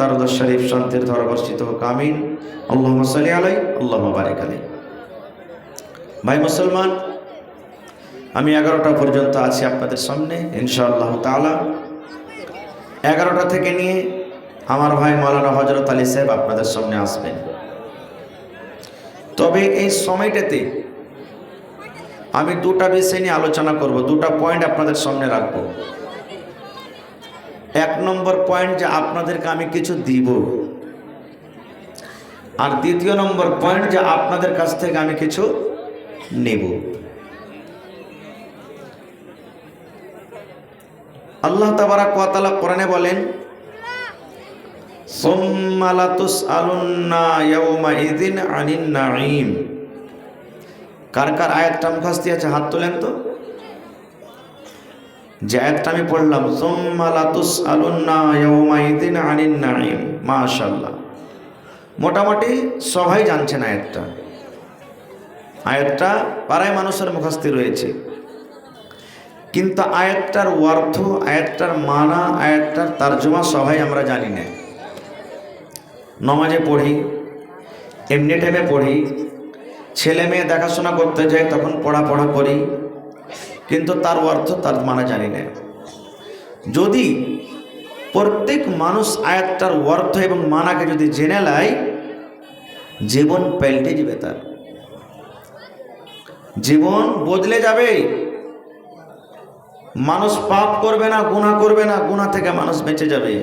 দারুদ শরীফ শান্তির ধারা বর্ষিত হোক, আমিন। আল্লাহুম্মা সাল্লি আলাইহি আল্লাহুম্মা বারিক আলাইহি। ভাই মুসলমান, আমি 11টা পর্যন্ত আছি আপনাদের সামনে ইনশাআল্লাহ তাআলা। 11টা থেকে নিয়ে আমার ভাই মাওলানা হযরত আলী সাহেব আপনাদের সামনে আসবেন। তবে এই সময়টাতে আমি দুটা বিষয় নিয়ে আলোচনা করব, দুটা পয়েন্ট আপনাদের সামনে রাখব। 1 নম্বর পয়েন্ট যে আপনাদেরকে আমি কিছু দিব, আর 2 নম্বর পয়েন্ট যে আপনাদের কাছ থেকে আমি কিছু নেব। আল্লাহ তাবারাক ওয়া তাআলা কোরআনে বলেন, সুম্মা লাতুসআলুন্না ইয়াওমা ইযিন আনিন নাঈম। কার কার আয়াতটা মুখস্থ আছে হাত তোলেন তো। যে আয়াতটা আমি পড়লাম, সুম্মা লাতুসআলুন্না ইয়াওমা ইযিন আনিন নাঈম, মাশাআল্লাহ, মোটামুটি সবাই জানছেন আয়াতটা। আয়াতটা প্রায় মানুষের মুখস্থ রয়েছে, কিন্তু আয়াতটার অর্থ, আয়াতটার মানা, আয়াতটার তরজমা সবাই আমরা জানি না। নমাজে পড়ি, এমনি টাইমে পড়ি, ছেলে মেয়ে দেখাশোনা করতে যাই তখন পড়া করি, কিন্তু তার অর্থ, তার মানা জানি না। যদি প্রত্যেক মানুষ আয়াতটার অর্থ এবং মানাকে যদি জেনে নেয়, জীবন পাল্টে যাবে, তার জীবন বদলে যাবে। মানুষ পাপ করবে না, গুনাহ করবে না, গুনাহ থেকে মানুষ বেঁচে যাবে।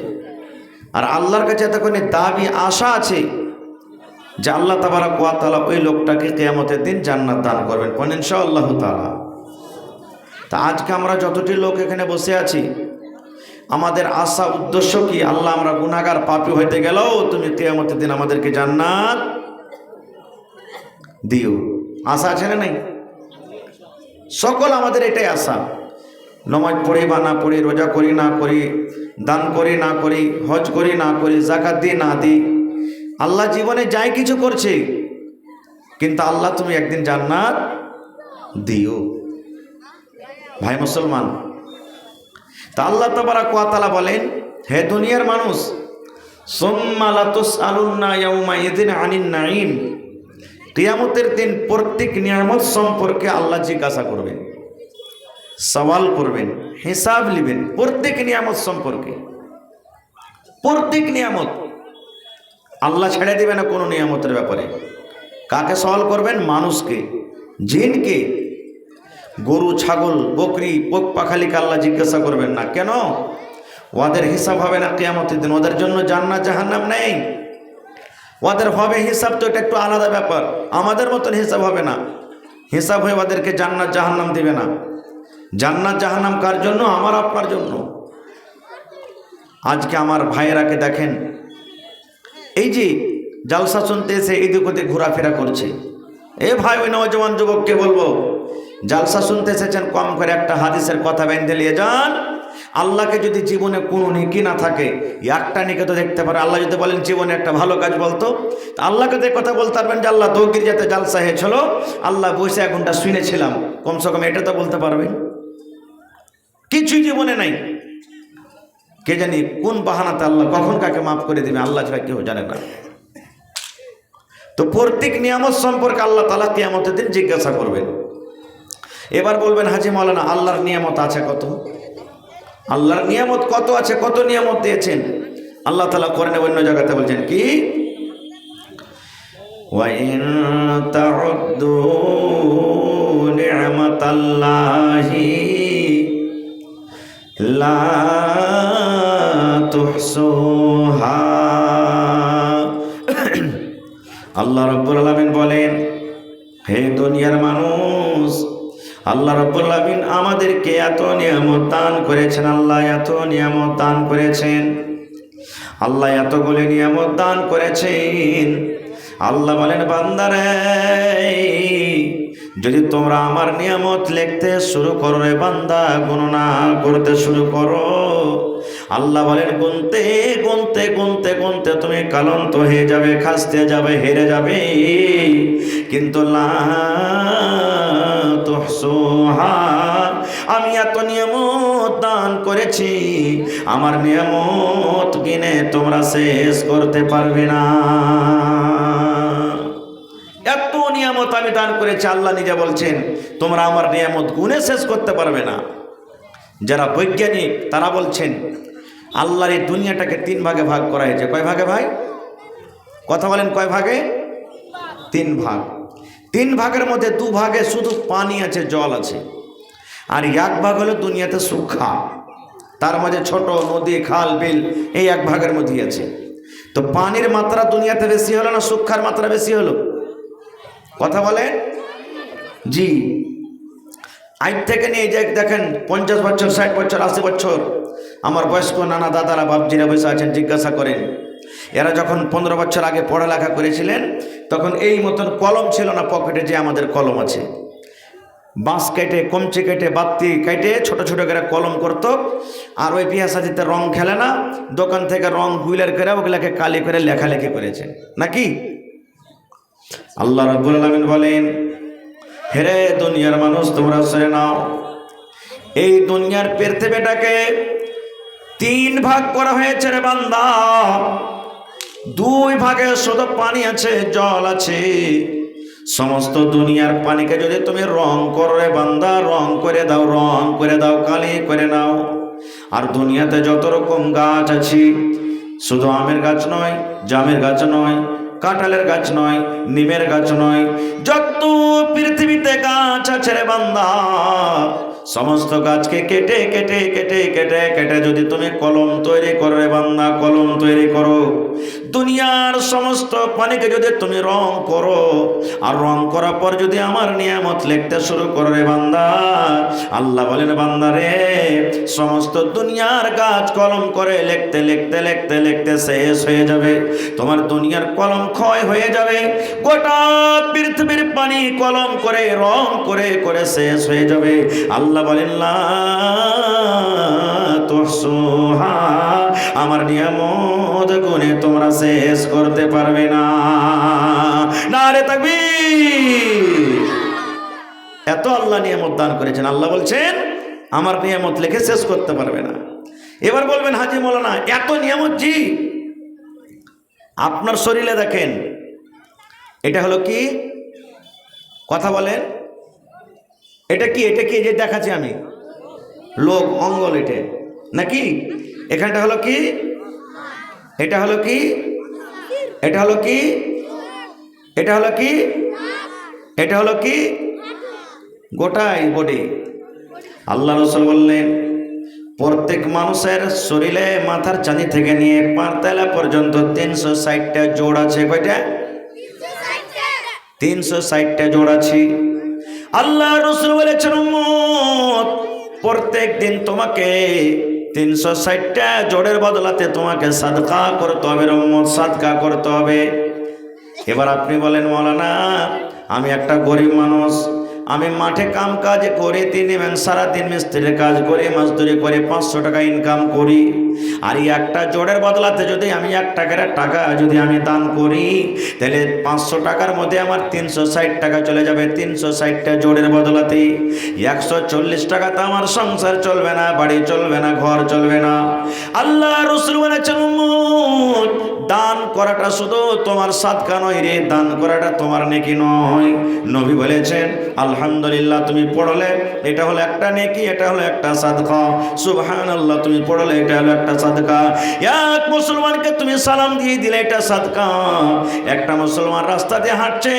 আর আল্লাহর কাছে এতক্ষণে দাবি আশা আছে যে আল্লাহ তাবারাক ওয়া তাআলা ওই লোকটাকে কিয়ামতের দিন জান্নাত দান করবেন, ইনশাআল্লাহ তাআলা। তা আজকে আমরা যতটি লোক এখানে বসে আছি, আমাদের আশা উদ্দেশ্য কি? আল্লাহ, আমরা গুনাহগার পাপী হইতে গেলেও তুমি কিয়ামতের দিন আমাদেরকে জান্নাত দিও। আশা আছে না নাই? সকল আমাদের এটাই আশা। নামাজ পড়ি বা না পড়ি, রোজা করি না করি, দান করি না করি, হজ করি না করি, যাকাত দিই না দিই, আল্লাহ জীবনে যাই কিছু করছে, কিন্তু আল্লাহ তুমি একদিন জান্নাত দিও। ভাই মুসলমান, তা আল্লাহ তাবারাক ওয়া তাআলা বলেন, হে দুনিয়ার মানুষ, সুম্মা লাতুসআলুন্না ইয়াওমা ইযিন আনিন নাঈম, কিয়ামতের দিন প্রত্যেক নিয়ামত সম্পর্কে আল্লাহ জিজ্ঞাসা করবেন, সওয়াল করবেন, হিসাব নেবেন। প্রত্যেক নিয়ামত সম্পর্কে, প্রত্যেক নিয়ামত আল্লাহ ছেড়ে দেবে না কোনো নিয়ামতের ব্যাপারে। কাকে সওয়াল করবেন? মানুষকে, জিনকে, গরু, ছাগল, বকরি, পোক পাখালিকে আল্লাহ জিজ্ঞাসা করবেন না। কেন? ওদের হিসাব হবে না কিয়ামতের দিন। ওদের জন্য জান্নাত জাহান্নাম নেই, ওদের হবে হিসাব। তো এটা একটু আলাদা ব্যাপার, আমাদের মতন হিসাব হবে না। হিসাব হয়ে ওদেরকে জান্নাত জাহান্নাম দিবে না। জান্নাত জাহান্নাম কার জন্য? আমার আপনার জন্য। আজকে আমার ভাইয়েরাকে দেখেন, এই যে জালসা শুনতে এসে এদিক ওদিক ঘোরাফেরা করছে। এ ভাই, ওই নওজোয়ান যুবককে বলবো, জালসা শুনতে এসেছেন, কম করে একটা হাদিসের কথা বেঁধে নিয়ে যান। আল্লাহকে যদি জীবনে কোনো নেকি না থাকে, একটা নেকি তো দেখতে পারে। আল্লাহ যদি বলেন জীবনে একটা ভালো কাজ বলতো, তা আল্লাহকে তো কথা বলতে পারবেন যে আল্লাহ দৌগির যাতে জালসা হয়েছিল, আল্লাহ বসে 1 ঘন্টা শুনেছিলাম, কমসে কম এটা তো বলতে পারবেন। কিছুই জীবনে নাই। কে জানি কোন বাহানাতে আল্লাহ কখন কাকে মাফ করে দিবে, আল্লাহ ছাড়া কেউ জানে না। তো প্রত্যেক নিয়ামত সম্পর্কে আল্লাহ তাআলা কিয়ামতের দিন জিজ্ঞাসা করবেন। এবার বলবেন, হাজি মাওলানা, আল্লাহর নিয়ামত আছে কত? আল্লাহর নিয়ামত কত আছে? কত নিয়ামত দিয়েছেন আল্লাহ তাআলা? কোরআনে অন্য জায়গাতে বলছেন কি, ওয়া ইন তাউদ্দু নি'মাতাল্লাহি লা তুহসুহা। আল্লাহ রাব্বুল আলামিন বলেন, হে দুনিয়ার মানুষ, আল্লাহ রাব্বুল আলামিন আমাদেরকে এত নিয়ামত দান করেছেন। আল্লাহ এত নিয়ামত দান করেছেন, আল্লাহ এতগুলো নিয়ামত দান করেছেন। আল্লাহ বলেন, বান্দারে, যদি তোমরা আমার নিয়ামত লিখতে শুরু করো রে বান্দা, গণনা করতে শুরু করো, আল্লাহ বলেন গুনতে গুনতে গুনতে গুনতে তুমি কালন্ত হয়ে যাবে, খাসতে যাবে, হেরে যাবে। কিন্তু লা তুহসুহা, আমি এত নিয়ামত দান করেছি, আমার নিয়ামত গিনে তোমরা শেষ করতে পারবে না। এত নিয়ামত আমি দান করেছি, আল্লাহ নিজে বলছেন তোমরা আমার নিয়ামত গুণে শেষ করতে পারবে না। যারা বৈজ্ঞানিক তারা বলছেন আল্লাহর এই দুনিয়াটাকে 3 ভাগে ভাগ করা হয়েছে। কয় ভাগে ভাই? কথা বলেন, কয় ভাগে? 3 ভাগ। 3 ভাগের মধ্যে 2 ভাগে শুধু পানি আছে, জল আছে, আর 1 ভাগ হলো দুনিয়াতে সুখা, তার মাঝে ছোট নদী খাল বিল এই 1 ভাগের মধ্যেই আছে। তো পানির মাত্রা দুনিয়াতে বেশি হলো না সুখার মাত্রা বেশি হলো? কথা বলেন জি। আজ থেকে নিয়ে যে দেখেন 50 বছর 60 বছর 80 বছর আমার বয়স্ক নানা দাদারা বাপজিরা বসে আছেন, জিজ্ঞাসা করেন এরা যখন 15 বছর আগে পড়ালেখা করেছিলেন তখন এই মতন কলম ছিল না পকেটে যে আমাদের কলম আছে। বাঁশ কেটে, কমচি কেটে, বাতি কেটে ছোট ছোট করে কলম করত। আর ওই বিয়া শাদিতে রং খেলে না, দোকান থেকে রং গুইলার করে ওগুলাকে কালি করে লেখালেখি করেছে নাকি? আল্লাহ রাব্বুল আলামিন বলেন, হেরে দুনিয়ার মানুষ তোমরা শুনে নাও, এই দুনিয়ার পৃথিবীটাকে 3 ভাগ করা হয়েছে রে বান্দা। 2 ভাগে শুধু পানি আছে, জল আছে। সমস্ত দুনিয়ার পানিকে যদি তুমি রং করো রে বান্দা, রং করে দাও, রং করে দাও, কালি করে নাও। আর দুনিয়াতে যত রকম গাছ আছে, শুধু আমের গাছ নয়, জামের গাছ নয়, কাঁঠালের গাছ নয়, নিমের গাছ নয়, যত পৃথিবীতে গাছ আছে রে বান্দা, সমস্ত গাছকে কেটে কেটে কেটে কেটে কেটে যদি তুমি কলম তৈরি করো রে বান্দা, কলম তৈরি করো। দুনিয়ার সমস্ত পানিকে যদি তুমি রং করো, আর রং করার পর যদি আমার নিয়ামত লিখতে শুরু করো রে বান্দা, আল্লাহ বলেন বান্দা রে, সমস্ত দুনিয়ার গাছ কলম করে লিখতে লিখতে লিখতে লিখতে শেষ হয়ে যাবে। তোমার দুনিয়ার কলম ক্ষয় হয়ে যাবে। গোটা পৃথিবীর পানি কলম করে রং করে করে শেষ হয়ে যাবে। আল্লাহ বলেন লা তুহসুহা, আমার নিয়ামত গুণে তোমরা শেষ করতে পারবে না। নারে তাকবীর! এত আল্লাহ নিয়ামত দান করেছেন, আল্লাহ বলছেন আমার নিয়ামত লিখে শেষ করতে পারবে না। এবার বলবেন হাজি মৌলানা এত নিয়ামত জি, আপনার শরীরে দেখেন এটা হলো কি? কথা বলেন, এটা কি? এটা কি যে দেখাচ্ছি আমি লোক অঙ্গল, এটা নাকি? এখানটা হলো কি? এটা হলো কি? এটা হলো কি? এটা হলো কি? এটা হলো কি? গোটাই বডি। আল্লাহ রাসূল বললেন প্রত্যেক মানুষের শরীরে মাথার চাঁদি থেকে নিয়ে পারতলা পর্যন্ত 360টা জোড় আছে। কয়টা? 360টা জোড় আছে। আল্লাহ রাসূল বলেছেন উম্মত প্রত্যেক দিন তোমাকে 360টা জোড়ের বদলাতে তোমাকে সাদকা করতে হবে রে উম্মত, সাদকা করতে হবে। এবার আপনি বলেন মাওলানা আমি একটা গরিব মানুষ, আমি মাঠে কাম কাজ করি, 3 দিন সারাদিন মিস্ত্রির কাজ করি, মজদুরি করে 500 টাকা ইনকাম করি, আর একটা জোড়ের বদলাতে যদি আমি 1 টাকার টাকা যদি আমি দান করি তাহলে 500 টাকার মধ্যে আমার 360 টাকা চলে যাবে। 360টা জোড়ের বদলাতে 140 টাকাতে আমার সংসার চলবে না, বাড়ি চলবে না, ঘর চলবে না। আল্লাহ রাসূল বলেছেন উম্মত দান করাটা শুধু তোমার সাদকা নয় রে, দান করাটা তোমার নেকি নয়। নবী বলেছেন আলহামদুলিল্লাহ তুমি পড়লে এটা হলো একটা নেকি, এটা হলো একটা সাদকা। সুবহানাল্লাহ তুমি পড়লে এটা হলো একটা সাদকা। এক মুসলমানকে তুমি সালাম দিয়ে দিলে এটা সাদকা। একটা মুসলমান রাস্তা দিয়ে হাঁটছে,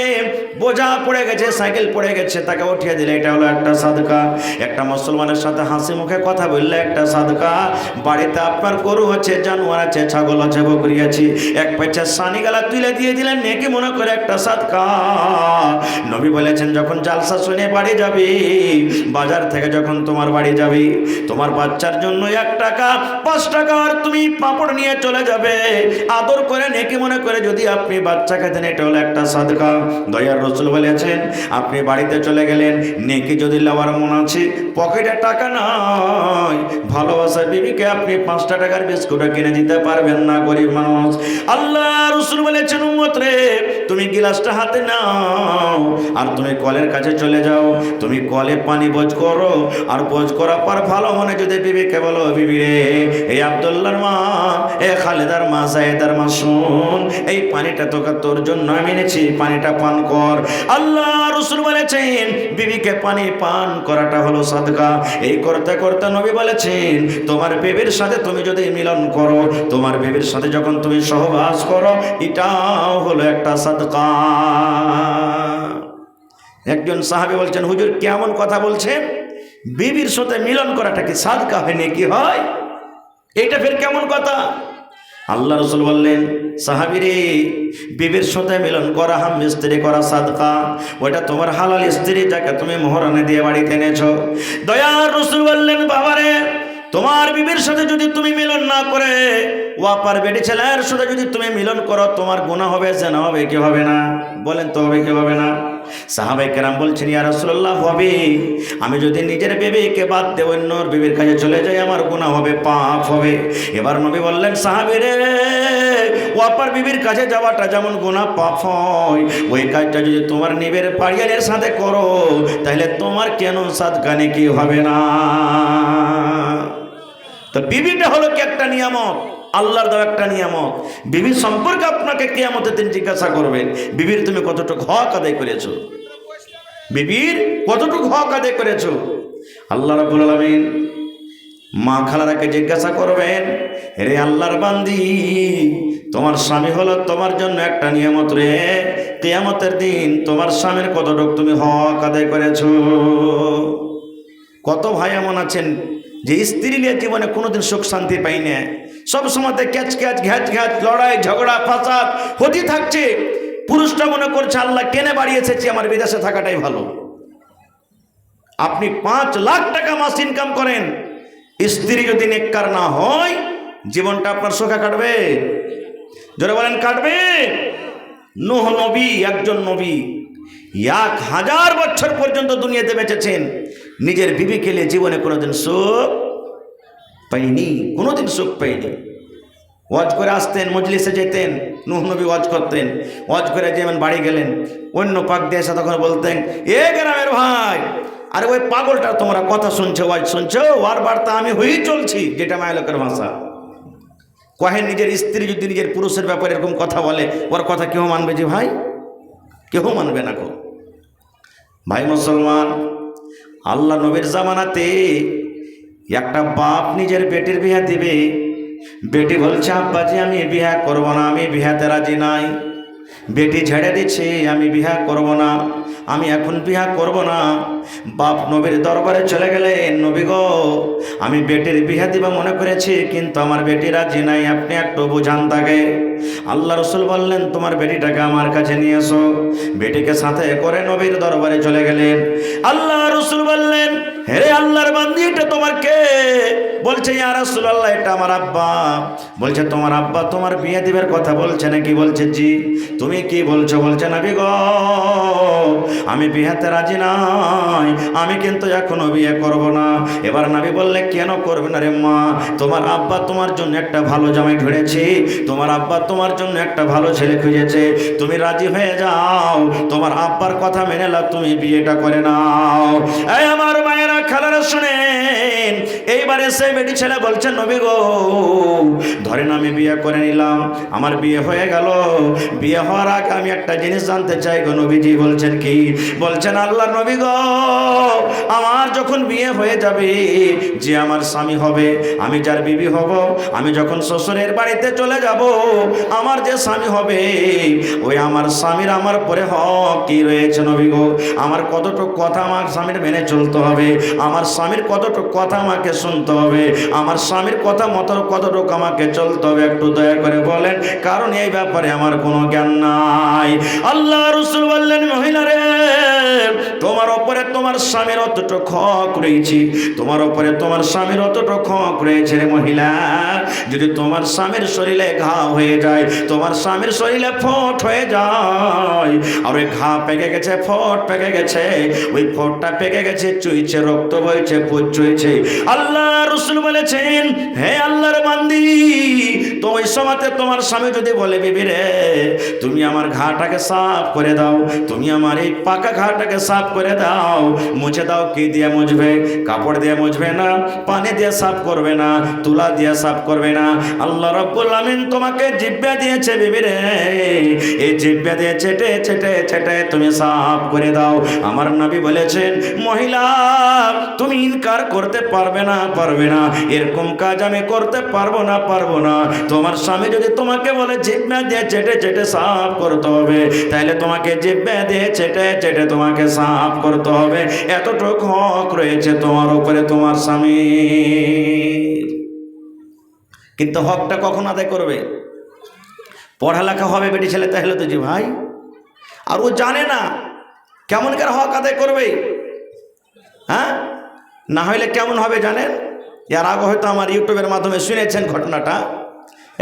বোঝা পড়ে গেছে, সাইকেল পড়ে গেছে, তাকে উঠিয়ে দিলে এটা হলো একটা সাদকা। একটা মুসলমানের সাথে হাসি মুখে কথা বললে একটা সাদকা। বাড়িতে আপনার গরু আছে, জানোয়ার আছে, ছাগল আছে, বকরি আছে, 1 পয়সা সানি গালা তুলে দিয়ে দিলেন নেকি মনে করে একটা সাদকা। নবী বলেছেন যখন জালসা শুনে বাড়ি যাবি, বাজার থেকে যখন তোমার বাড়ি যাবি, তোমার বাচ্চার জন্য 1 টাকা 5 টাকার তুমি পাপড় নিয়ে চলে যাবে, আদর করে নেকি মনে করে যদি আপনি বাচ্চাকে দেন এটা হলো একটা সাদকা। দয়ার রাসূল বলেছেন আপনি বাড়িতে চলে গেলেন, নেকি যদি লওয়ার মন আছে, পকেটে টাকা নাই, ভালোবাসার বিবিকে আপনি 5 টাকার বিস্কুট কিনে দিতে পারবেন না, গরিব মানুষ। আল্লাহ রাসূল বলেছেন উম্মত রে তুমি গিলাসটা হাতে নাও আর তুমি কলের কাছে চলে যাও, তুমি কলে পানি বোঝ করো, আর বোঝ করার পর ভালো মনে যদি বিবিকে বলো, বিবি রে, এই আব্দুল্লাহর মা, এ খালেদার মা, জায়েদার মা, শুন, এই পানিটা তোর জন্য আমি এনেছি, পানিটা পান কর। আল্লাহ রাসূল বলেছেন বিবিকে পানি পান করাটা হলো সাদকা। এই করতে করতে নবী বলেছেন তোমার বিবির সাথে তুমি যদি মিলন করো, তোমার বিবির সাথে যখন তুমি সহবাস করো, এটাও হলো একটা সাদকা। একজন সাহাবী বলছেন, হুজুর কেমন কথা বলছেন, বিবির সাথে মিলন করাটা কি সাদকা হয় নাকি হয়? এটা ফের কেমন কথা? আল্লাহ রাসূল বললেন, সাহাবী রে, বিবির সাথে মিলন করা, হাম স্ত্রী করা সাদকা, ওটা তোমার হালাল স্ত্রী, যাকে তুমি মোহরানা দিয়ে বাড়িতে এনেছো। দয়ার রাসূল বললেন, বাবারে, তোমার বিবির সাথে যদি তুমি মিলন না করে ওয়াপার বেটি ছেলের সাথে যদি তুমি মিলন করো, তোমার গুনাহ হবে, জিনা হবে কি হবে না? বলেন তো হবে কি হবে না? সাহাবায়ে কেরাম বলছেন, ইয়া রাসূলুল্লাহ, হবে। আমি যদি নিজের বিবিকে বাদ দিয়ে অন্যর বিবির কাছে চলে যাই, আমার গুনাহ হবে, পাপ হবে। এবার নবী বললেন, সাহাবী রে, ওয়াপার বিবির কাছে যাওয়াটা যেমন গুনাহ পাপ হয়, ওই কাজটা যদি তোমার নিজের পারিয়ারের সাথে করো, তাহলে তোমার কেন সাদকা নেকি হবে না? তো বিবিটা হলো কি একটা নিয়ামত, আল্লাহর দেওয়া একটা নিয়ামত। বিবির সম্পর্কে আপনাকে কিয়ামতের দিন জিজ্ঞাসা করবেন, বিবির তুমি কতটুকু হক আদায় করেছো, বিবির কতটুকু হক আদায় করেছো। আল্লাহ রাব্বুল আলামিন মা খালারাকে জিজ্ঞাসা করবেন, রে আল্লাহর বান্দি, তোমার স্বামী হলো তোমার জন্য একটা নিয়ামত রে, কিয়ামতের দিন তোমার স্বামীর কতটুকু তুমি হক আদায় করেছো। কত ভাই এমন আছেন যে স্ত্রী নিয়ে জীবনে কোনোদিন সুখ শান্তি পাই না, সবসময় ক্যাচ ক্যাচ ঘ্যাচ ঘ্যাচ, লড়াই ঝগড়া ফাসাদ হতেই থাকছে। পুরুষটা মনে করছে আল্লাহ টেনে বাড়িয়েছে, আমার বিদেশে থাকাটাই ভালো। আপনি 5 লাখ টাকা মাস ইনকাম করেন, স্ত্রী যদি নেককার না হয়, জীবনটা আপনার সুখে কাটবে? জোরে বলেন, কাটবে? নূহ নবী একজন নবী, 1000 বছর পর্যন্ত দুনিয়াতে বেঁচেছেন, নিজের বিবিকে নিয়ে জীবনে কোনোদিন সুখ পাইনি, কোনোদিন সুখ পাইনি। ওয়াজ করে আসতেন, মজলিসে যেতেন, নূহ নবী ওয়াজ করতেন, ওয়াজ করে যেমন বাড়ি গেলেন, অন্য পাক দিয়ে এসে তখন বলতেন, এ গ্রামের ভাই, আরে ওই পাগলটা তোমরা কথা শুনছো, ওয়াজ শুনছো, ওর বার্তা আমি হয়েই চলছি, যেটা মায়ের লোকের ভাষা। কহেন নিজের স্ত্রী যদি নিজের পুরুষের ব্যাপারে এরকম কথা বলে, ওর কথা কেউ মানবে যে ভাই? কেউ মানবে না। ভাই মুসলমান, আল্লাহ নবীর জামানাতে একটা বাপ নিজের বেটির বিয়া দিবে, বেটি বলছে, আব্বাজি আমি বিয়া করব না, আমি বিয়াতে রাজি নাই। বেটি ঝেড়ে দিচ্ছে, আমি বিয়া করব না, আমি এখন বিয়া করব না। বাপ নবীর দরবারে চলে গেলেন, নবী গো, আমি বেটির বিয়া দিবা মনে করেছি, কিন্তু আমার বেটি রাজি নাই, আপনি একটু বুঝান তাকে। আল্লাহ রাসূল বললেন, তোমার বেটিটাকে আমার কাছে নিয়ে এসো। বেটিকে সাথে করে নবীর দরবারে চলে গেলেন। আল্লাহ রাসূল বললেন, হে আল্লাহর বান্দি, এটা তোমার কে? বলছে, ইয়া রাসূলুল্লাহ, এটা আমার আব্বা। বলছে, তোমার আব্বা তোমার বিয়ে দিবার কথা বলছে নাকি? বলছে, জি। তুমি কি বলছো? বলছে, নবী গো, আমি বিয়েতে রাজি নাই, আমি কিন্তু এখনো বিয়ে করব না। এবার নবী বললে, কেন করবে না রে মা? তোমার আব্বা তোমার জন্য একটা ভালো জামাই ধরেছে, তোমার আব্বা তোমার জন্য একটা ভালো ছেলে খুঁজেছে, তুমি রাজি হয়ে যাও, তোমার আব্বার কথা মেনে নাও, তুমি বিয়েটা করে নাও। এই আমার মায়েরা, খালারা, শুনেন, এইবারে সেই বেটি ছেলে বলছে, নবী গো, ধরেন আমি বিয়ে করে নিলাম, আমার বিয়ে হয়ে গেল, বিয়ে হওয়ার আগে আমি একটা জিনিস জানতে চাই গো নবীজি। বলছেন, কি? বলছেন, আল্লাহ নবী গো, আমার যখন বিয়ে হয়ে যাবে, যে আমার স্বামী হবে, আমি যার বিবি হব, আমি যখন শ্বশুরের বাড়িতে চলে যাব, আমার যে স্বামী হবে, ওই আমার স্বামীর আমার পরে হক কি রয়েছে নবী গো? আমার কতটুকু কথা আমার স্বামীর মেনে চলতে হবে, আমার স্বামীর কতটুকু কথা আমাকে শুনতে হবে, আমার স্বামীর কথা মতো কতটুকু আমাকে চলতে হবে, একটু দয়া করে বলেন, কারণ এই ব্যাপারে আমার কোনো জ্ঞান নাই। আল্লাহ রাসূল বললেন, মহিলা রে, তোমার উপরে তোমার স্বামীর অতটুকু হক রয়েছে, তোমার উপরে তোমার স্বামীর অতটুকু হক রয়েছে রে মহিলা। যদি তোমার স্বামীর শরীরে ঘা হয়ে যায়, তোমার স্বামীর শরীরে ফোট হয়ে যায়, আর ওই ঘা পেকে গেছে, ফোট পেকে গেছে, ওই ফোটটা পেকে গেছে, চুইছে বইছে, রক্ত বইছে, পুজ চুইছে। আল্লাহ রাসূল বলেছেন, হে আল্লাহর বান্দি, তো ওই সময়তে তোমার স্বামী যদি বলে, বিবি রে তুমি আমার ঘাটাকে সাফ করে দাও, তুমি আমার এই পাকা ঘাটাকে সাফ করে দাও, মুছে দাও। কি দিয়ে মুছবে? কাপড় দিয়ে মুছবে না, পানি দিয়ে সাফ করবে না, তুলা দিয়ে সাফ করবে না। আল্লাহ রাব্বুল আমিন তোমাকে জিহ্বা দিয়েছে বিবি রে, এই জিহ্বা দিয়ে চেটে চেটে চেটে তুমি সাফ করে দাও। আমার নবী বলেছেন, মহিলা তুমি ইনকার করতে পারবে না, পারবে না, এরকম কাজ আমি করতে পারবো না, পারবো না। তোমার স্বামী যদি তোমাকে বলে জিহ্বা দিয়ে চেটে চেটে সাফ করতে হবে, তাহলে তোমাকে জিহ্বা দিয়ে চেটে চেটে তোমাকে সাফ করতে হবে। এতটুকু হক রয়েছে তোমার উপরে তোমার স্বামীর। কিন্তু হকটা কখন আদায় করবে? পড়ালেখা হবে বেটি ছেলে, তাহলে তো জি ভাই, আর ও জানে না কেমনকার হক আদায় করবে। হ্যাঁ, না হইলে কেমন হবে জানেন? এর আগে হয়তো আমার ইউটিউবের মাধ্যমে শুনেছেন ঘটনাটা।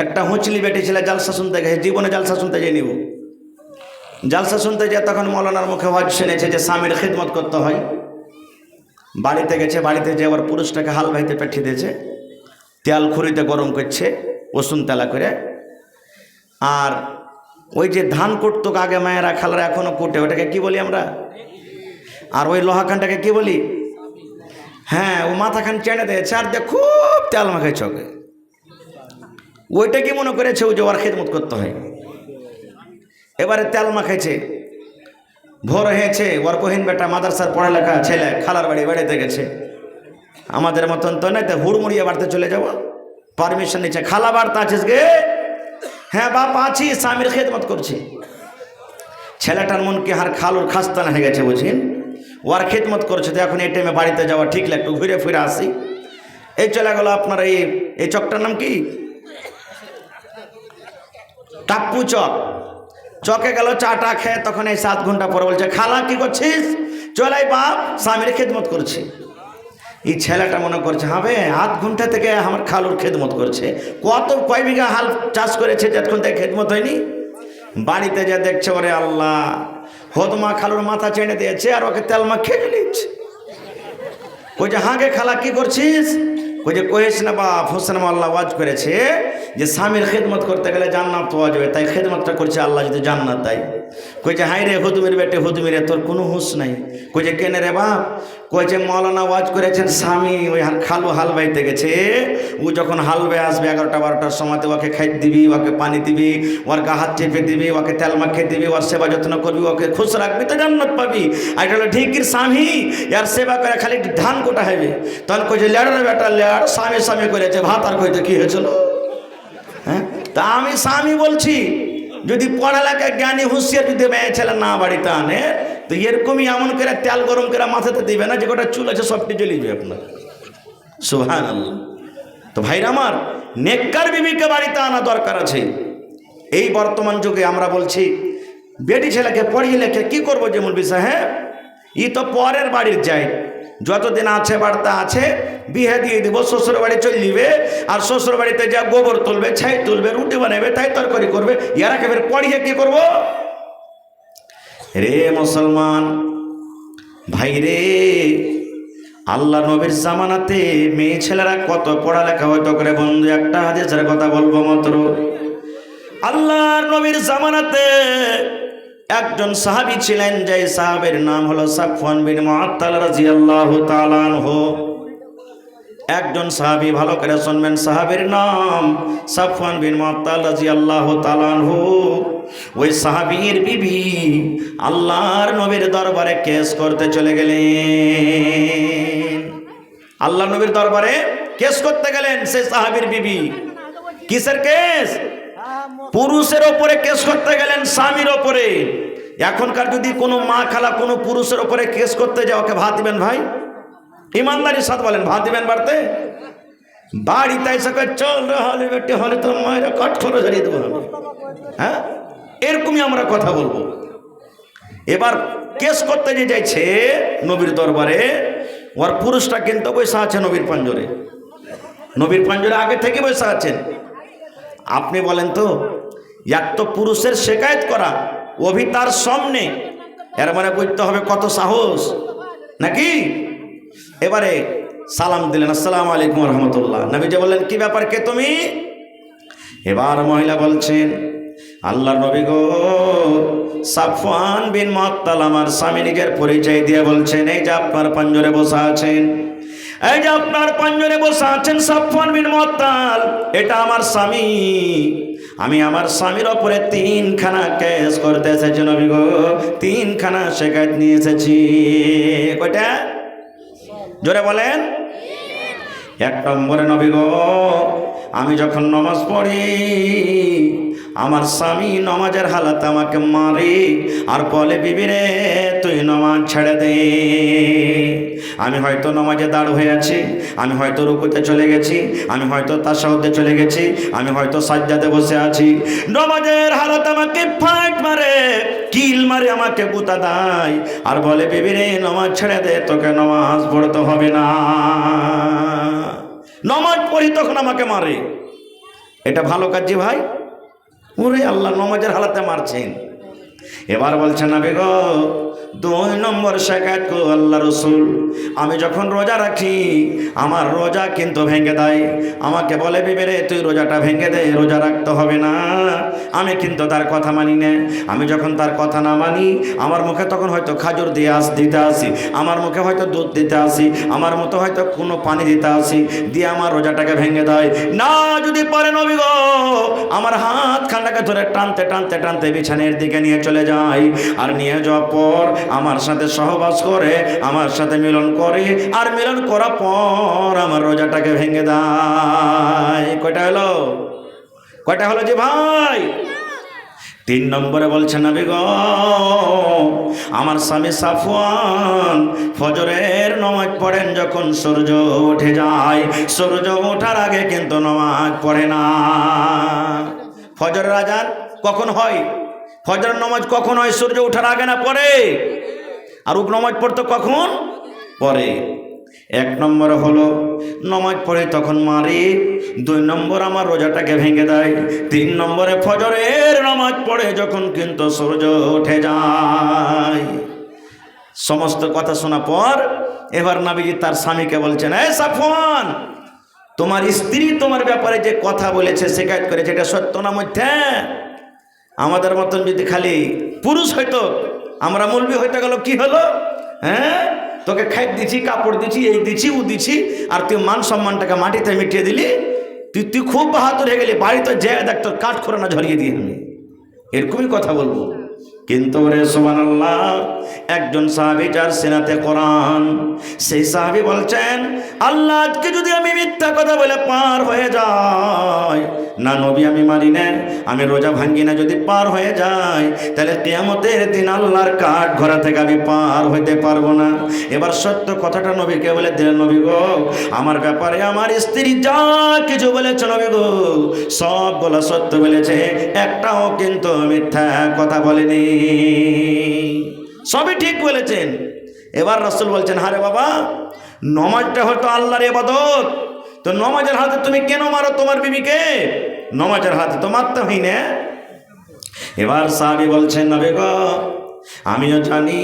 একটা হুঁচলি বেটি ছেলে জালসা শুনতে গেছে, জীবনে জালসা শুনতে যায়নি ও। জালসা শুনতে যায় তখন মৌলানার মুখে ওয়াজ শুনেছে যে স্বামীর খিদমত করতে হয়। বাড়িতে গেছে, বাড়িতে যে আবার পুরুষটাকে হাল ভাইতে পাঠিয়ে দিয়েছে, তেল খুঁড়িতে গরম করছে ওসুন তেলা করে। আর ওই যে ধান কুটতো আগে মায়েরা খালারা এখনো কুটে, ওটাকে কি বলি আমরা? আর ওই লোহাখানটাকে কি বলি? হ্যাঁ, ও মাথাখান চেড়ে দিয়েছে আর দিয়ে খুব তেল মাখায় চোখে। ওইটা কি মনে করেছে ও যে ওর খেদমত করতে হয়। এবারে তেল মাখাইছে, ভোর হয়েছে, ওর বহিন বেটা মাদ্রাসার পড়ালেখা ছেলে খালার বাড়ি বেড়াতে গেছে। আমাদের মতন তো নয়, তো হুড়মুড়িয়ে বাড়তে চলে যাবো, পারমিশন নিচ্ছে। খালা বাড়তে আছিস গে? হ্যাঁ বাপ আছি, স্বামীর খেদমত করছি। ছেলেটার মন কি আর খালুর খাস্তানা হয়ে গেছে বুঝিন, ওর খেদমত করছে। তো এখন এই টাইমে বাড়িতে যাওয়া ঠিক লাগে, একটু ঘুরে ফিরে আসি। এই চলে গেল আপনার এই চকটার নাম কি? টাপ্পু চক। চকে গেল চাটা খেয়ে, তখন এই 7 ঘন্টা পরে বলছে, খালা কি করছিস? চলে বাপ, স্বামীর খেদমত করছি। এই ছেলেটা মনে করছে, হবে 8 ঘন্টা থেকে আমার খালুর খেদমত করছে। কয় বিঘা হাল চাষ করেছে, যতক্ষণ থেকে খেদমত হয়নি। বাড়িতে যা দেখছে, ওরে আল্লাহ, হদমা খালুর মাথা চেড়ে দিয়েছে আর ওকে তেল মা খেয়ে নিচ্ছে। কইছে, হ্যাঁ গে খালা কি করছিস? কইছে, কইস না বাপ, হোসেন আল্লাহ ওয়াজ করেছে যে স্বামীর খেদমত করতে গেলে জান্নাত পাওয়া যাবে, তাই খেদমতটা করছে আল্লাহ যদি জান্নাত দেয়। কইছে, হাই রে হুদুমের বেটে, হুদুমিরে তোর কোনো হুঁশ নাই। কইছে, কেনে রে বাপ? কইছে, মৌলানা ওয়াজ করেছেন স্বামী ওই খালু হাল বাইতে গেছে, ও যখন হাল বেয়ে আসবে 11টা 12টার সময়তে ওকে খাইতে দিবি, ওকে পানি দিবি, ওর গা হাত চেপে দিবি, ওকে তেল মাখিয়ে দিবি, ওর সেবা যত্ন করবি, ওকে খুশ রাখবি, তো জান্নাত পাবি। আর এটা হলো ঠিকই স্বামী, ইয়ার সেবা করে খালি ধান কোটা হবে। তখন কইছে, লেড়ার বেটা লেড়, স্বামী স্বামী করেছে ভাত আর কইতে কি হয়েছিল? হ্যাঁ, তা আমি স্বামী বলছি, যদি পড়ালেখা জ্ঞানী হুঁশিয়ার যদি মেয়ে ছেলে না বাড়িতে আনে, তো এরকমই এমন করে তেল গরম করে মাথাতে দিবে না যে গোটা চুল আছে সবটি জ্বলে যাবে আপনার। সুবহানাল্লাহ। তো ভাইরা আমার, নেককার বিবিকে বাড়িতে আনা দরকার আছে। এই বর্তমান যুগে আমরা বলছি বেটি ছেলেকে পড়িয়ে লেখে কি করবো, যেমন বিষয়, হ্যাঁ ই তো পরের বাড়ির যায়, যতদিন আছে বাড়িতে আছে, বিয়ে দিয়ে দিব, শ্বশুর বাড়ি চলে যাবে। আর শ্বশুর বাড়িতে যা গোবর তুলবে, ছাই তুলবে, রুটি বানাবে, তাই তরকারি করবে। ইয়ারা কেবল পড়িয়ে কি করবো? রে মুসলমান ভাই রে, আল্লাহ নবীর জামানাতে মেয়ে ছেলেরা কত পড়ালেখা হয়তো করে। বন্ধু একটা হাদিসের কথা বলবো মাত্র। আল্লাহর নবীর জামানাতে একজন সাহাবী ছিলেন, যে সাহাবের নাম হলো সাফওয়ান বিন মুআত্তাল রাদিয়াল্লাহু তাআলা আনহু। একজন সাহাবী, ভালো করে শুনবেন, সাহাবীর নাম সাফওয়ান বিন মুআত্তাল রাদিয়াল্লাহু তাআলা আনহু। ওই সাহাবীর বিবি আল্লাহর নবীর দরবারে কেস করতে চলে গেলেন। আল্লাহর নবীর দরবারে কেস করতে গেলেন সেই সাহাবীর বিবি। কিসের কেস? পুরুষের ওপরে কেস করতে গেলেন, স্বামীর ওপরে। এখনকার যদি কোনো মা খালা কোনো পুরুষের ওপরে কেস করতে যায়, ওকে ভাত দিবেন ভাই? ইমানদারির সাথে বলেন, ভাত দিবেন বাড়তে? বাড়িতে এসে চল রে হলে বেটে হলে তো মায়ের কাঠ খরচ হারিয়ে দেবো। হ্যাঁ, এরকমই আমরা কথা বলবো। এবার কেস করতে যে যাইছে নবীর দরবারে, ওর পুরুষটা কিন্তু বসে আছে নবীর পাঞ্জরে। নবীর পাঞ্জরে আগে থেকে বসে আছেন। আপনি বলেন তো, এক তো পুরুষের শিকায়ত করা, অভি তার সামনে, এর মানে বুঝতে হবে কত সাহস নাকি। এবারে সালাম দিলেন, আসসালামু আলাইকুম রহমতুল্লাহ। নবীজি বললেন, কি ব্যাপার, কে তুমি? এবার মহিলা বলছেন, আল্লাহর নবী গো, সাফওয়ান বিন মুআত্তাল আমার স্বামী। নিজের পরিচয় দিয়ে বলছেন, এই যে আপনার পাঞ্জরে বসা আছেন, এই যে আপনার পাঞ্জরে বসা আছেন সাফওয়ান বিন মুআত্তাল, এটা আমার স্বামী। আমি আমার স্বামীর ওপরে 3খানা কেস করতে এসেছি নবী গো, 3খানা শিকায়ত নিয়ে এসেছি। কয়টা? জোরে বলেন। 1 নম্বরে নবী গো, আমি যখন নামাজ পড়ি আমার স্বামী নামাজের হালাতে আমাকে মারে আর বলে, বিবি রে তুই নামাজ ছেড়ে দে। আমি হয়তো নামাজে দাঁড় হয়ে আছি, আমি হয়তো রুকুতে চলে গেছি, আমি হয়তো তাশাহুদে চলে গেছি, আমি হয়তো সাজদাতে বসে আছি, নামাজের হালাতে আমাকে ফাঁট মারে, কিল মারে, আমাকে গুতা দেয় আর বলে, বিবি রে নামাজ ছেড়ে দে, তোকে নামাজ পড়তে হবে না। নামাজ পড়ি তখন আমাকে মারে, এটা ভালো কাজ জি ভাই? ওরে আল্লাহ, নামাজের হালাতে মারছেন। এবার বলছেন, নবী গো 2 নম্বর শিকায়ত গো আল্লাহ রসুল, আমি যখন রোজা রাখি আমার রোজা কিন্তু ভেঙে দেয়, আমাকে বলে, বিবি রে তুই রোজাটা ভেঙে দে, রোজা রাখতে হবে না। আমি কিন্তু তার কথা মানি না। আমি যখন তার কথা না মানি, আমার মুখে তখন হয়তো খাজুর দিতে আসি, আমার মুখে হয়তো দুধ দিতে আসি, আমার মতো হয়তো কোনো পানি দিতে আসি, দিয়ে আমার রোজাটাকে ভেঙে দেয়। না যদি পারে নবী গো, আমার হাত খান্ডাকে ধরে টানতে টানতে টানতে বিছানের দিকে নিয়ে চলে যায়, আর নিয়ে যাওয়ার পর আমার সাথে সহবাস করে, আমার সাথে মিলন করে, আর মিলন করার পর আমার রোজাটাকে ভেঙে দেয়। কয়টা হলো? কয়টা হলো যে ভাই? 3 নম্বরে বলছেন, নবী গো, আমার স্বামী সাফওয়ান ফজরের নামাজ পড়েন যখন সূর্য উঠে যায়, সূর্য ওঠার আগে কিন্তু নামাজ পড়ে না। ফজরের আজান কখন হয়? ফজরের নামাজ কখন হয়? সূর্য ওঠার আগে না পরে? আর নামাজ পড়তো কখন? পরে। 1 নম্বর হলো নামাজ পড়ে তখন মারে, 2 নম্বর আমার রোজাটাকে ভেঙে দেয়, 3 নম্বরে ফজরের নামাজ পড়ে যখন কিন্তু সূর্য উঠে যায়। সমস্ত কথা শোনা পর এবার নবীজি তার স্বামীকে বলছেন, এই সাফওয়ান, তোমার স্ত্রী তোমার ব্যাপারে যে কথা বলেছে, শিকায়ত করেছে, এটা সত্য না মিথ্যা? আমাদের মতন যদি খালি পুরুষ হইতো, আমরা মৌলবি হইতে গেল, কি হলো? হ্যাঁ, তোকে খাই দিছি, কাপড় দিছি, এই দিছি, ও দিছি, আর তুই মান সম্মানটাকে মাটিতে মিটিয়ে দিলি, তুই খুব বাহাদুর হয়ে গেলি, বাড়িতে যে দেখ তোর কাঠ করে না ঝরিয়ে দিই আমি, এরকমই কথা বলবো। কিন্তু রে সুবহানাল্লাহ, একজন সাহাবী যার সিনাতে কোরআন, সেই সাহাবী বলছেন, আল্লাহ আজকে যদি আমি মিথ্যা কথা বলে পার হয়ে যাই, না নবী আমি মানি না, আমি রোজা ভাঙ্গি না, যদি পার হয়ে যাই তাহলে কিয়ামতের দিন আল্লাহর কাঠ ঘোরা থেকে আমি পার হইতে পারবো না। এবার সত্য কথাটা নবীকে বলে দিলেন, নবী গো, আমার ব্যাপারে আমার স্ত্রী যা কিছু বলেছে নবী গো, সবগুলো সত্য বলেছে, একটাও কিন্তু মিথ্যা কথা বলেনি, সবই ঠিক বলেছেন। এবার রাসূল বলছেন, আরে বাবা, নামাজটা হয়তো আল্লাহর ইবাদত, তো নামাজের হাতে তুমি কেন মারো তোমার বিবিকে? নামাজের হাতে তো মারতে হয় না। এবার সাহাবী বলছেন, নবী গো, আমিও জানি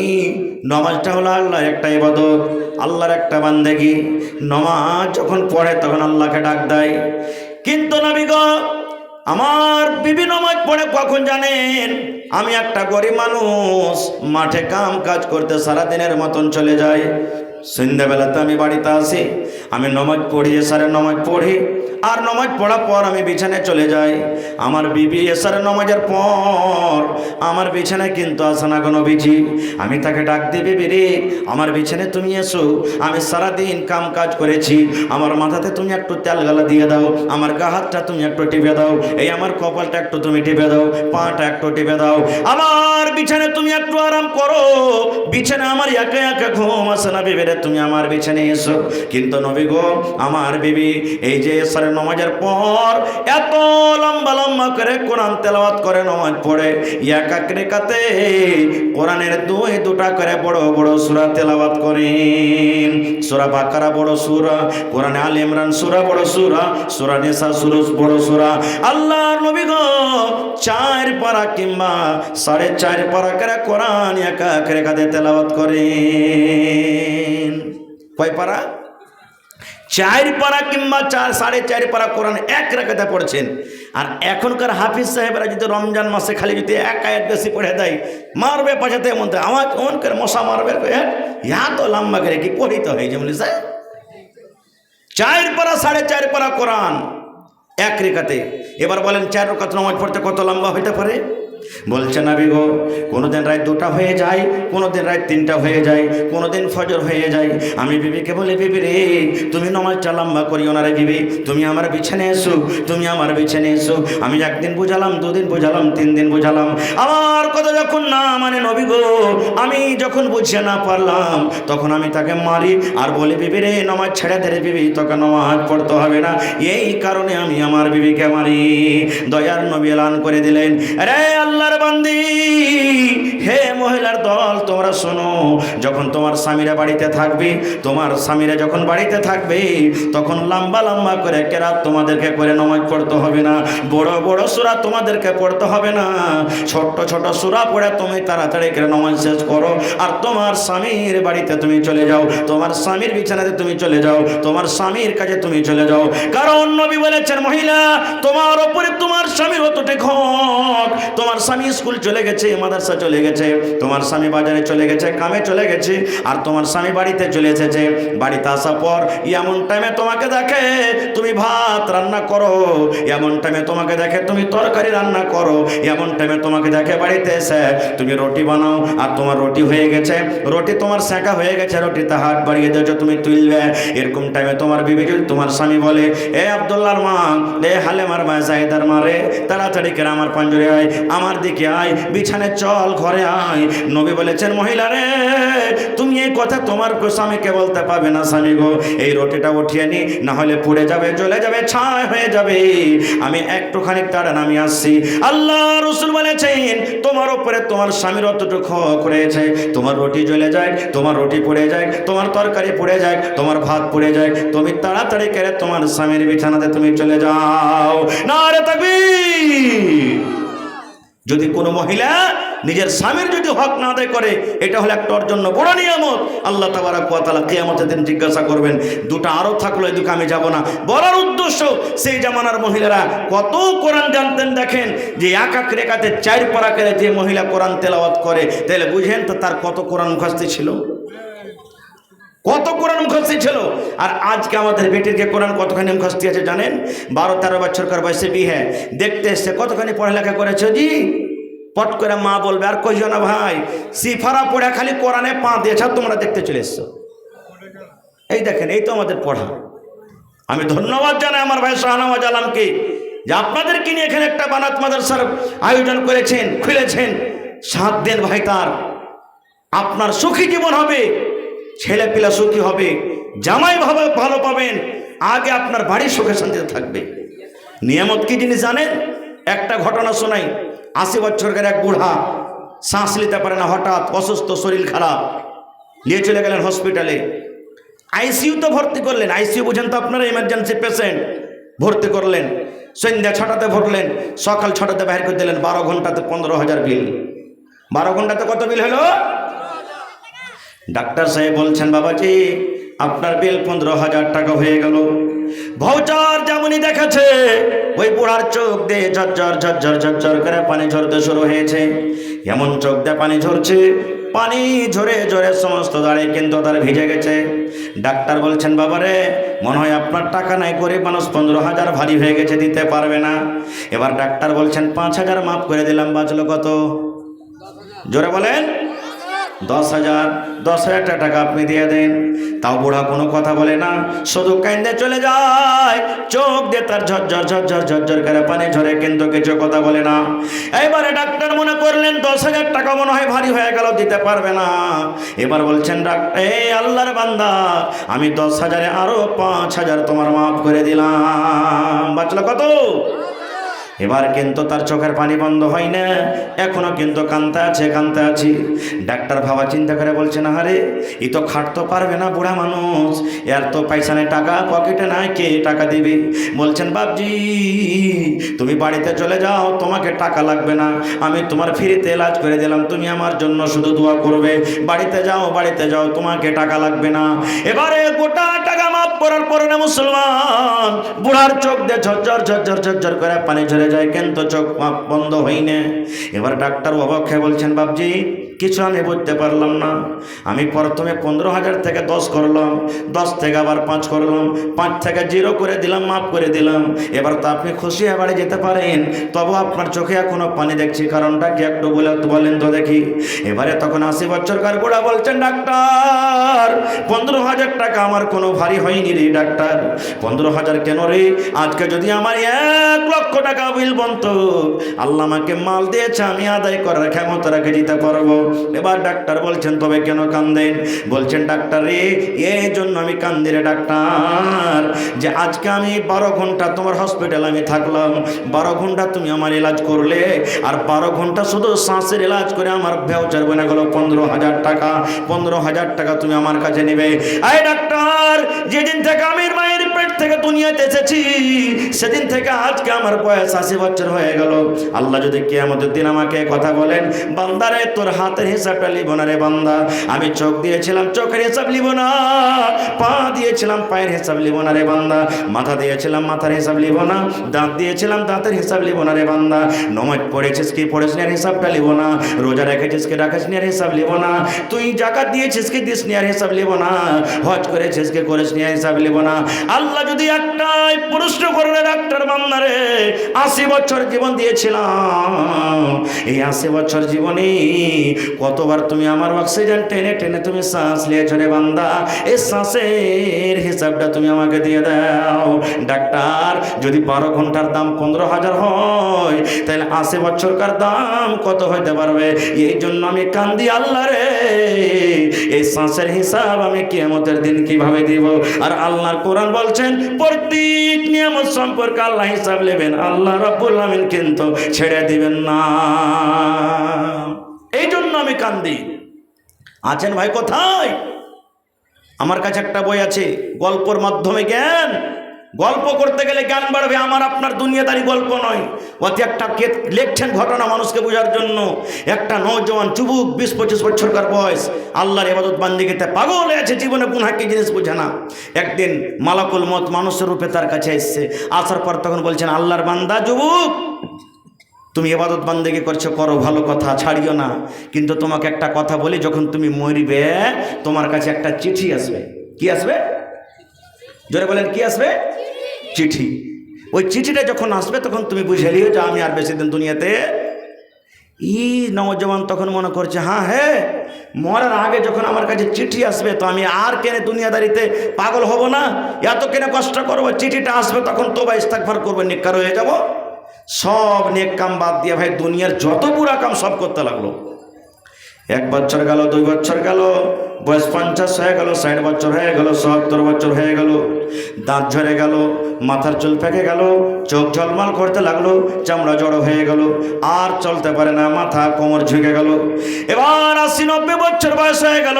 নামাজটা হলো আল্লাহর একটা ইবাদত, আল্লাহর একটা বান্দেগি। নামাজ যখন পড়ে তখন আল্লাহকে ডাক দেয়, কিন্তু নবী গো, আমার বিবি নামাজ পড়ে কখন জানেন? আমি একটা গরিব মানুষ, মাঠে কাম কাজ করতে সারাদিনের মতন চলে যাই, সন্ধ্যাবেলাতে আমি বাড়িতে আসি, আমি নামাজ পড়ি, এশারের নামাজ পড়ি, আর নামাজ পড়ার পর আমি বিছানায় চলে যাই। আমার বিবি এশারের নামাজের পর আমার বিছানায় কিন্তু আসে না কোনো বিজি। আমি তাকে ডাক দিই, বিবি রে আমার বিছানায় তুমি এসো, আমি সারাদিন কাম কাজ করেছি, আমার মাথাতে তুমি একটু তেল গালা দিয়ে দাও, আমার গা হাতটা তুমি একটু টিপে দাও, এই আমার কপালটা একটু তুমি টিপে দাও, পাটা একটু টিপে দাও, আমার বিছানায় তুমি একটু আরাম করো, বিছানায় আমার একা একা ঘুম আসে না, বিবি রে তুমি আমার বিছানায় এসো। কিন্তু নবী গো, আমার বিবি এই যে এশারের নামাজের পর এত লম্বা লম্বা করে কোরআন তেলাওয়াত করে, নামাজ পড়ে, এক এক রাকাতে কোরআনের দুটা করে বড় বড় সূরা তেলাওয়াত করেন। সূরা বাকারা বড় সূরা, কোরআনে আলে ইমরান সূরা বড় সূরা, সূরা নিসা সূরা বড় সূরা। আল্লাহর নবী গো 4 পারা কিংবা 4.5 পারা করে কোরআন এক এক রাকাতে তেলাওয়াত করেন। কয় পারা? 4 পারা কিংবা 4.5 পারা কোরআন এক রাকাতে পড়ছেন। আর এখনকার হাফিজ সাহেবরা যদি রমজান মাসে খালি যদি 1 আয়াত বেশি পড়ে দেয়, মারবে পাশাতে এমন আমার অন করে মশা মারবে, ইহা তো লম্বা করে কি পড়িতে হয় যেমন স্যার। 4 পারা 4.5 পারা কোরআন এক রেখাতে। এবার বলেন 4 রাকাত নামাজ পড়তে কত লম্বা হইতে পারে? বলছে নবী গো, কোনোদিন রাত 2টা হয়ে যায়, কোনোদিন রাত 3টা হয়ে যায়, কোনোদিন ফজর হয়ে যায়। আমি বিবিকে বলি, বিবি রে তুমি নামাজটা লম্বা করিও না রে বিবি, তুমি আমার বিছানে এসো, তুমি আমার বিছানে এসো। আমি 1 দিন বুঝালাম, 2 দিন বুঝালাম, 3 দিন বুঝালাম, আমার কথা যখন না মানে নবী গো, আমি যখন বুঝে না পারলাম তখন আমি তাকে মারি আর বলি, বিবি রে নামাজ ছেড়ে দে রে বিবি, তোকে নামাজ পড়তে হবে না। এই কারণে আমি আমার বিবিকে মারি। দয়ার নবী এলান করে দিলেন, আরে আল্লাহর বান্দি, হে মহিলার দল, তোমরা শোনো, যখন তোমার স্বামীরা বাড়িতে থাকবে, তোমার স্বামীরা যখন বাড়িতে থাকবে, তখন লম্বা লম্বা করে কেরাত তোমাদেরকে করে নামাজ পড়তে হবে না, বড় বড় সূরা তোমাদেরকে পড়তে হবে না, ছোট ছোট সূরা পড়ে তুমি তাড়াতাড়ি করে নামাজ শেষ করো আর তোমার স্বামীর বাড়িতে তুমি চলে যাও, তোমার স্বামীর বিছানাতে তুমি চলে যাও, তোমার স্বামীর কাছে তুমি চলে যাও। কারণ নবী বলেছেন, মহিলা তোমার উপরে তোমার স্বামীর অতটুক হক। তোমার স্বামী স্কুল চলে গেছে, মাদ্রাসা চলে গেছে, তোমার স্বামী বাজারে চলে গেছে, কামে চলে গেছে, আর তোমার স্বামী বাড়িতে চলে এসেছে। বাড়িতে আসার পর এমন টাইমে তোমাকে দেখে তুমি ভাত রান্না করো, এমন টাইমে তোমাকে দেখে তুমি তরকারি রান্না করো, এমন টাইমে তোমাকে দেখে বাড়িতে এসে তুমি রুটি বানাও, আর তোমার রুটি হয়ে গেছে, রুটি তোমার সেঁকা হয়ে গেছে, রুটিতে হাত বাড়িয়ে দিয়েছো তুমি তুলবে। এরকম টাইমে তোমার বিবি যদি তোমার স্বামী বলে, এ আব্দুল্লাহর মা, এ হালেমার মা, জাহিদার মা রে, তাড়াতাড়ি করে আমার পাঞ্জরে আয়, আমার দিকে আয়, বিছানে চল, ঘরে আয়। নবী বলেছেন, মহিলা রে তুমি এই কথা তোমার স্বামীকে বলতে পারবে না, স্বামী গো এই রুটিটা উঠিয়ে নি, না হলে পুড়ে যাবে, জ্বলে যাবে, ছাই হয়ে যাবে, আমি একটুখানি দাঁড়ান, আমি আসছি। আল্লাহ রাসূল বলেছেন, তোমার উপরে তোমার স্বামীর অতটুকু হক রয়েছে, তোমার রুটি জ্বলে যায়, তোমার রুটি পুড়ে যায়, তোমার তরকারি পুড়ে যায়, তোমার ভাত পুড়ে যায়, তুমি তাড়াতাড়ি করে তোমার স্বামীর বিছানাতে তুমি চলে যাও। নারে তাকবীর। যদি কোনো মহিলা নিজের স্বামীর যদি হক না আদায় করে, এটা হলো একটা ওর জন্য বড় নিয়ামত। আল্লাহ তাবারক ওয়া তাআলা কিয়ামতের দিন জিজ্ঞাসা করবেন। 2টা আরো থাকলো, এদিকে আমি যাব না। বলার উদ্দেশ্য, সেই জামানার মহিলারা কত কোরআন জানতেন। দেখেন যে এক রেখাতে 4 পারা করে যে মহিলা কোরআন তেলাওয়াত করে, তাহলে বুঝেন তো তার কত কোরআন মুখস্থ ছিল, কত কোরআন মুখস্থ ছিল। আর আজকে আমাদের বেটিরকে কোরআন কতখানি মুখস্থ আছে জানেন? 12-13 বছরকার বয়সে বিয়ে, দেখতে এসছে কতখানি পড়ালেখা করেছে জি, পট করে মা বলবে, আর কইও না ভাই, সিফারা পড়া খালি কোরআনে পা দিয়েছ, তোমরা দেখতে চলে এসছো। এই দেখেন, এই তো আমাদের পড়া। আমি ধন্যবাদ জানাই আমার ভাই শাহনওয়াজ আলমকে, যে আপনাদেরকে নিয়ে এখানে একটা বানাত মাদ্রাসার আয়োজন করেছেন, খুলেছেন। 7 দিন ভাই, তার আপনার সুখী জীবন হবে, ছেলে পিলা সুখী হবে, জামাই ভাবে ভালো পাবেন, আগে আপনার বাড়ির সুখে শান্তিতে থাকবে। নিয়ামত কি জিনিস জানেন? একটা ঘটনা শোনাই। 80 বছরের এক বুড়া, শ্বাস নিতে পারে না, হঠাৎ অসুস্থ, শরীর খারাপ, নিয়ে চলে গেলেন হসপিটালে। আইসিইউতে ভর্তি করলেন। আইসিইউ বুঝেন তো আপনারা, ইমার্জেন্সি পেশেন্ট। ভর্তি করলেন, সন্ধ্যা 6টাতে ভরলেন, সকাল 6টাতে বাইর করে দিলেন। 12 ঘন্টাতে 15,000 বিল। 12 ঘন্টাতে কত বিল হলো? ডাক্তার সাহেব বলছেন, বাবাজি আপনার বিল 15,000 টাকা হয়ে গেল। ভাউচার যেমনই দেখেছে, ওই বুড়ার চোখ দিয়ে ঝরঝর ঝরঝর ঝরঝর করে পানি ঝরতে শুরু হয়েছে। এমন চোখ দিয়ে পানি ঝরছে, পানি ঝরে ঝরে সমস্ত দাঁড়িয়ে কিন্তু তার ভিজে গেছে। ডাক্তার বলছেন, বাবারে মনে হয় আপনার টাকা নাই, গরিব মানুষ, 15,000 ভারী হয়ে গেছে, দিতে পারবে না। এবার ডাক্তার বলছেন, 5,000 মাফ করে দিলাম, বাঁচলো কত? জোরে বলেন। 10,000। 10,000 টাকা আপনি দিয়ে দেন। তাও বুড়া কোনো কথা বলে না, শুধু কান্দে চলে যায়, চোখ দিয়ে তার ঝরঝর ঝরঝর ঝরঝর করে পানি ঝরে, কিন্তু কিছু কথা বলে না। এবারে ডাক্তার মনে করলেন 10,000 টাকা মনে হয় ভারী হয়ে গেল, দিতে পারবে না। এবার বলছেন, ডাক্তার এই আল্লাহর বান্দা, আমি 10,000-এ আরো 5,000 তোমার মাফ করে দিলাম, বাঁচলো কত? এবার কিন্তু তার চোখের পানি বন্ধ হয় না, এখনো কিন্তু কাঁদতে আছি। ডাক্তার ভাবা চিন্তা করে বলছে, না আরে ই তো খাটতে পারবে না, বুড়া মানুষ, এর তো পয়সা নেই, টাকা পকেটে নাই, কে টাকা দিবে? বলছেন, বাপজি তুমি বাড়িতে চলে যাও, তোমাকে টাকা লাগবে না, আমি তোমার ফ্রিতে এলাজ করে দিলাম, তুমি আমার জন্য শুধু দোয়া করবে। বাড়িতে যাও, তোমাকে টাকা লাগবে না। এবারে গোটা টাকা মাফ করার পরে না মুসলমান বুড়ার চোখ দিয়ে ঝরঝর করে পানি ঝরে যায়, কিন্তু চোখ বন্ধ হয়নি। এবার ডাক্তার অবাক হয়ে বলছেন, বাপজি কিছু আমি বুঝতে পারলাম না, আমি প্রথমে 15,000 থেকে 10 করলাম, 10 থেকে আবার 5 করলাম, 5 থেকে 0 করে দিলাম, মাফ করে দিলাম। এবার তো আপনি খুশি হয়ে বাড়ি যেতে পারেন, তবু আপনার চোখে এখনো পানি দেখছি, কারণটা কি একটু বলেন তো দেখি। এবারে তখন 80 বছরকার বুড়া বলছেন, ডাক্তার 15,000 টাকা আমার কোনো ভারী হয়নি রে ডাক্তার, 15,000 কেন রে? আজকে যদি আমার 1 লক্ষ টাকা বিল বনতো, আল্লাহ আমাকে মাল দিয়েছে, আমি আদায় করার ক্ষমতা রেখে দিতে পারবো। এবার ডাক্তার বলছেন, তবে কেন কান্দেন? বলছেন, ডাক্তার রে এই জন্য আমি কান্দি রে ডাক্তার, যে আজকে আমি 12 ঘন্টা তোমার হসপিটাল আমি থাকলাম, 12 ঘন্টা তুমি আমার এলাজ করলে, আর 12 ঘন্টা শুধু শ্বাসের এলাজ করে আমার ভেউচার বনে গেল 15,000 টাকা। 15,000 টাকা তুমি আমার কাছে নেবে? আরে ডাক্তার, যেদিন থেকে আমি মায়ের পেট থেকে দুনিয়াতে এসেছি, সেদিন থেকে আজকে আমার বয়স 80 বছর হয়ে গেল। আল্লাহ যদি কিয়ামতের দিন আমাকে কথা বলেন, বান্দারে তোর হাতের হিসাবটা লিব না রে বান্দা, আমি চোখ দিয়েছিলাম চোখের হিসাব লিব না, পা দিয়েছিলাম পায়ের হিসাব লিব না রে বান্দা, মাথা দিয়েছিলাম মাথার হিসাব লিব না, দাঁত দিয়েছিলাম দাঁতের হিসাব লিব না রে বান্দা, নমাজ পড়েছিস কি পড়েছিস না হিসাবটা লিব না, রোজা রেখেছিস কি রাখিস না হিসাব লিব না, তুই জাকাত দিয়েছিস কি দিস না হিসাব লিব না, হজ করেছিস কি করিস না হিসাব লিব না। আল্লাহ যদি একটাই প্রশ্ন করবে, ডাক্তার বান্দারে 80 বছর জীবন দিয়েছিলাম, এই 80 বছর জীবনে কতবার তুমি আমার অক্সিজেন টেনে টেনে তুমি শ্বাস নিয়েছো রে বান্দা, এই শ্বাসের হিসাবটা তুমি আমাকে দিয়ে দাও। ডাক্তার যদি 12 ঘন্টার দাম 15,000 হয়, তাহলে 80 বছরকার দাম কত হইতে পারবে? এই জন্য আমি কান্দি, আল্লাহ রে এই শ্বাসের হিসাব আমি কিয়ামতের দিন কিভাবে দিব? আর আল্লাহর কোরআন বলছেন, প্রত্যেক নিয়ামত সম্পর্কে আল্লাহ হিসাব নেবেন, আল্লাহ রাব্বুল আমিন কিন্তু ছেড়ে দিবেন না। এই জন্য আমি কান্দি। আছেন ভাই কোথায়? আমার কাছে একটা বই আছে, গল্পর মাধ্যমে জ্ঞান। গল্প করতে গেলে জ্ঞান বাড়বে, আমার আপনার দুনিয়াদারি গল্প নয়। অতি একটা লেখছেন ঘটনা মানুষকে বোঝার জন্য। একটা নওজওয়ান যুবক 20-25 বছরকার বয়স, আল্লাহর ইবাদত বান্দিগিতে পাগল হয়ে আছে, জীবনে গুনাহ কি জিনিস বোঝে না। একদিন মালাকুল মত মানুষের রূপে তার কাছে এসছে, আসার পর তখন বলছেন, আল্লাহর বান্দা যুবক, তুমি ইবাদত বান্দেগি করছো, করো, ভালো কথা, ছাড়িও না, কিন্তু তোমাকে একটা কথা বলি, যখন তুমি মরবে তোমার কাছে একটা চিঠি আসবে। কি আসবে? জোরে বলেন, কি আসবে? চিঠি। ওই চিঠিটা যখন আসবে তখন তুমি বুঝে নিও যে আমি আর বেশি দিন দুনিয়াতে। নওজওয়ান তখন মনে করছে, হ্যাঁ মরার আগে যখন আমার কাছে চিঠি আসবে, তো আমি আর কেন দুনিয়াদারিতে পাগল হব না, এত কেন কষ্ট করবো? চিঠিটা আসবে তখন তোবা ইস্তেগফার করবো, নেককার হয়ে যাব। সব নেক কাম বাদ দিয়ে ভাই দুনিয়ার যত বুরা কাম সব করতে লাগলো। 1 বছর গেল, 2 বছর গেল, বয়স 50 হয়ে গেল, 60 বছর হয়ে গেল, 70 বছর হয়ে গেল, দাঁত ঝরে গেল, মাথার চুল পেকে গেল, চোখ ঝলমাল করতে লাগলো, চামড়া জড়ো হয়ে গেল, আর চলতে পারে না, মাথা কোমর ঝুঁকে গেল। এবার 80-90 বছর বয়স হয়ে গেল,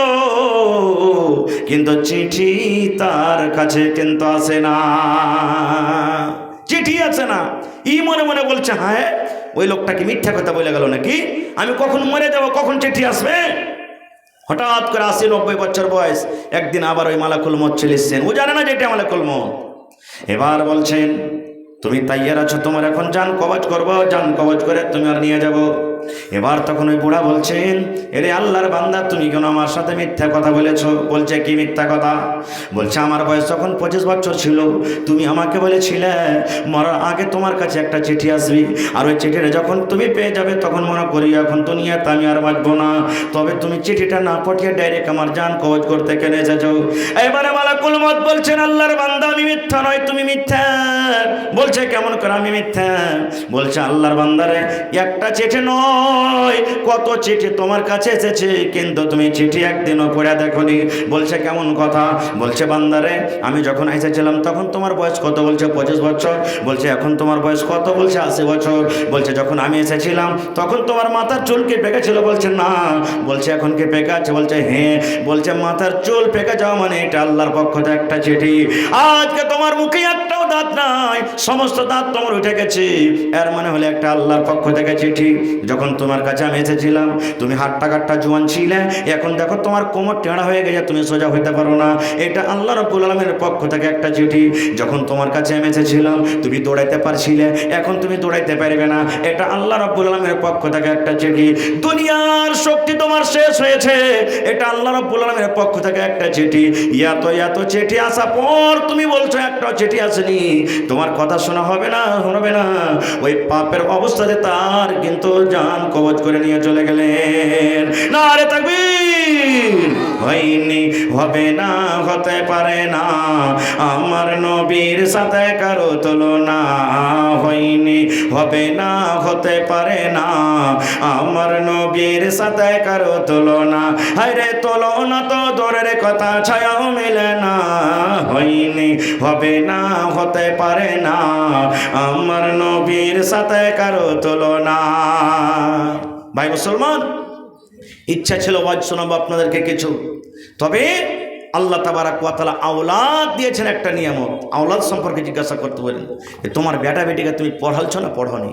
কিন্তু চিঠি তার কাছে কিন্তু আসে না, চিঠি আছে না। মনে মনে বলছে, হ্যাঁ ওই লোকটা কি মিথ্যা কথা বলে গেল নাকি? আমি কখন মরে যাব, কখন চিঠি আসবে? হঠাৎ করে 80-90 বছর বয়স, একদিন আবার ওই মালাকুল মত চলে এসছেন। ও জানে না যে এটা মালাকুল মত। এবার বলছেন, তুমি তাইয়ার আছো, তোমার এখন জান কবজ করবো, জান কবজ করে তুমি আর নিয়ে যাব। এবার তখন ওই বুড়া বলছেন, এরে আল্লাহর বান্দা, তুমি কেন আমার সাথে মিথ্যা কথা বলেছো? বলছে, কি মিথ্যা কথা? বলছে, আমার বয়স যখন 25 বছর ছিল, তুমি আমাকে বলেছিলে মরার আগে তোমার কাছে একটা চিঠি আসবি, আর ওই চিঠিটা যখন তুমি পেয়ে যাবে তখন মনে করি এখন দুনিয়াতে আমি আর বাঁচবো না। তবে তুমি চিঠিটা না পাঠিয়ে ডাইরেক্ট আমার জান কবজ করতে কেন এসেছো? এবারে মালাকুল মত বলছেন, আল্লাহর বান্দা, আমি মিথ্যা নয়, তুমি মিথ্যা। বলছে, কেমন করে আমি মিথ্যা? বলছে, আল্লাহর বান্দারে একটা চিঠি নয়, নয়, কত চিঠি তোমার কাছে এসেছে কিন্তু তুমি চিঠি একদিনও পড়ে দেখোনি। বলছে কেমন কথা? বলছে বান্দারে আমি যখন এসেছিলাম তখন তোমার বয়স কত? বলছে 25 বছর। বলছে এখন তোমার বয়স কত? বলছে 80 বছর। বলছে যখন আমি এসেছিলাম তখন তোমার মাথার চুল কি পেকে ছিল? বলছে না। বলছে এখন কি পেকে আছে? বলছে হ্যাঁ। বলছে মাথার চুল পেকে যাওয়া মানে এটা আল্লাহর পক্ষ থেকে একটা চিঠি। আজকে তোমার মুখে একটাও দাঁত নাই, সমস্ত দাঁত তোমার উঠে গেছে, এর মানে হলে একটা আল্লাহর পক্ষ থেকে চিঠি। যখন তোমার কাছে আমি এসেছিলাম তুমি হাট্টা কাট্টা জোয়ান ছিলে, এখন দেখো তোমার কোমর টেঁড়া হয়ে গেছে, তুমি সোজা হইতে পারো না, এটা আল্লাহ রাব্বুল আলামিনের পক্ষ থেকে একটা চিঠি। যখন তোমার কাছে আমি এসেছিলাম তুমি দৌড়াইতে পারছিলে, এখন তুমি দৌড়াইতে পারবে না, এটা আল্লাহ রাব্বুল আলামিনের পক্ষ থেকে একটা চিঠি। দুনিয়ার শক্তি তোমার শেষ হয়েছে, এটা আল্লাহ রাব্বুল আলামিনের পক্ষ থেকে একটা চিঠি। এত চিঠি আসা পর তুমি বলছো একটা চিঠি আসেনি, তোমার কথা শোনা হবে না, হবে না। ওই পাপের অবস্থাতে তার কিন্তু জান কবজ করে নিয়ে চলে গেলেন। নারে তাকবীর! হয়নি, হবে না, হতে পারে না, আমার নবীর সাথে কারো তুলনা। হয়নি, হবে না, হতে পারে না, আমার নবীর সাথে কারো তুলনা। হায়রে তুলনা তো দূরের কথা, ছায়াও মিলে না। হয়নি, হবে না, হতে পারে না, আমার নবীর সাথে কারো তুলনা। ভাই মুসলমান, ইচ্ছা ছিল ওয়াজ শোনাবো আপনাদেরকে কিছু, তবে আল্লাহ তাবারাক ওয়া তাআলা আওলাদ দিয়েছেন একটা নিয়ামত। আওলাদ সম্পর্কে জিজ্ঞাসা করতে বলেন, তোমার বেটা বেটিকে তুমি পড়ালছো না পড়নি?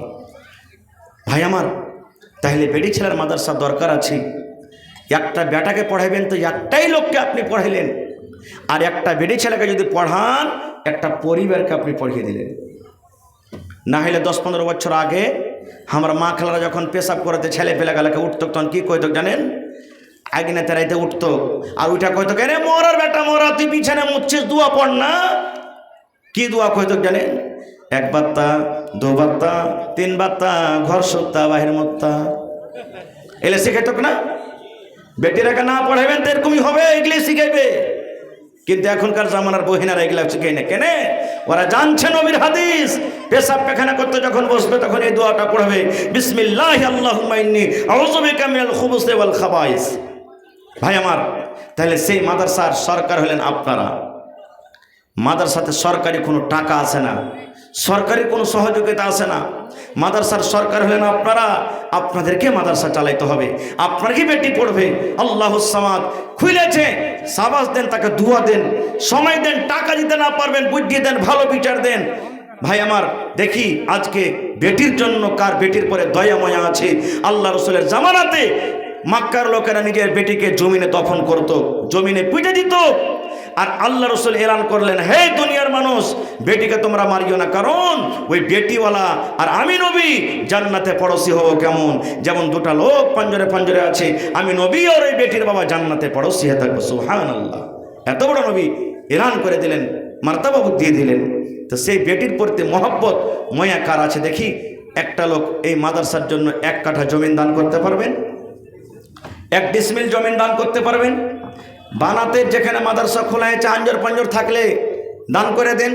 ভাই আমার, তাহলে বেটি ছেলের মাদ্রাসা দরকার আছে। একটা বেটাকে পড়াইবেন তো একটাই লোককে আপনি পড়াইলেন, আর একটা বেটি ছেলেকে যদি পড়ান একটা পরিবারকে আপনি পড়িয়ে দিলেন। না হলে 10-15 বছর আগে আমার মা খালারা যখন পেশাব করাতে ছেলে পেলাগালাকে উঠতো তখন কি কইতো জানেন? আগে তেরাইতে উঠতো আর ওইটা কইতো, কেন মরার বেটা মরা, তুই বিছানে মুচ্ছিস, দোয়া পড় না। কি দোয়া কইতো জানেন? 1 বাত্তা, 2 বাত্তা, 3 বাত্তা, ঘর সত্তা, বাহির মত্তা। এলে শিখাইতো না? বেটিরাকে না পড়াইবেন তো এরকমই হবে, এগুলি শিখাইবে। কিন্তু এখনকার জামানার বহিনারা এগুলা শিখাই না। কেন? ওরা জানছে নবীর হাদিস। পেশাব পায়খানা করতে যখন বসবে তখন এই দোয়াটা পড়বে, বিসমিল্লাহি আল্লাহুম্মা ইন্নী আউযু বিকা মিনাল খুবুসি ওয়াল খাবাইস। ভাই আমার, তাহলে সেই মাদ্রাসার সরকার হলেন আপনারা। মাদ্রাসাতে সরকারি কোনো টাকা আসে না, সরকারি কোনো সহযোগিতা আসে না। মাদ্রাসার সরকার হলেন আপনারা। আপনাদেরকে মাদ্রাসা চালাইতে হবে, আপনারকে বেটি পড়বে। আল্লাহুস সামাদ খুলেছে, সাবাস দেন, তাকে দুয়া দেন, সময় দেন। টাকা দিতে না পারবেন বুদ্ধি দেন, ভালো বিচার দেন। ভাই আমার, দেখি আজকে বেটির জন্য কার বেটির পরে দয়া ময়া আছে। আল্লাহ রসুলের জামানাতে মক্কার লোকেরা নিজের বেটিকে জমিনে দফন করত, জমিনে পিটে দিত। আর আল্লাহ রসুল এলান করলেন, হে দুনিয়ার মানুষ, বেটিকে তোমরা মারিও না, কারণ ওই বেটিওয়ালা আর আমি নবী জান্নাতে পড়োশি হবো। কেমন? যেমন দুটা লোক পাঞ্জরে পাঞ্জরে আছে, আমি নবী আর ওই বেটির বাবা জান্নাতে পড়োশি হয়ে থাকবো। সুবহানাল্লাহ! এত বড় নবী এলান করে দিলেন, মার্তাবা দিয়ে দিলেন। তো সেই বেটির প্রতি মহব্বত ময়া কার আছে দেখি। একটা লোক এই মাদ্রাসার জন্য 1 কাঠা জমিন দান করতে পারবেন? 1 ডিসমিল জমিন দান করতে পারবেন? বানাতে যেখানে মাদ্রাসা খোলা হয়েছে আঞ্জর পাঞ্জর থাকলে দান করে দেন।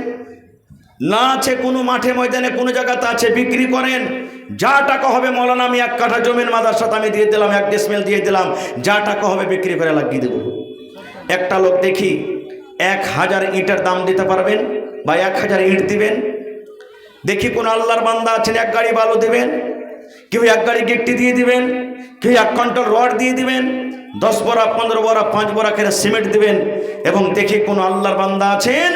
না আছে কোনো মাঠে ময়দানে কোনো জায়গাতে আছে, বিক্রি করেন। যা টাকা হবে, মৌলানা আমি 1 কাঠা জমিন মাদ্রাসাতে আমি দিয়ে দিলাম, 1 ডিসমিল দিয়ে দিলাম, যা টাকা হবে বিক্রি করে লাগিয়ে দেব। একটা লোক দেখি 1000 ইটের দাম দিতে পারবেন বা 1000 ইট দিবেন? দেখি কোন আল্লাহর বান্দা আছেন 1 গাড়ি বালু দিবেন, কেউ 1 গাড়ি গিট্টি দিয়ে দিবেন, কেউ 1 কুইন্টাল রড দিয়ে দিবেন, 10 বড়া 15 বড়া 5 বড়া করে সিমেন্ট দিবেন। এবং দেখি কোন আল্লাহর বান্দা আছেন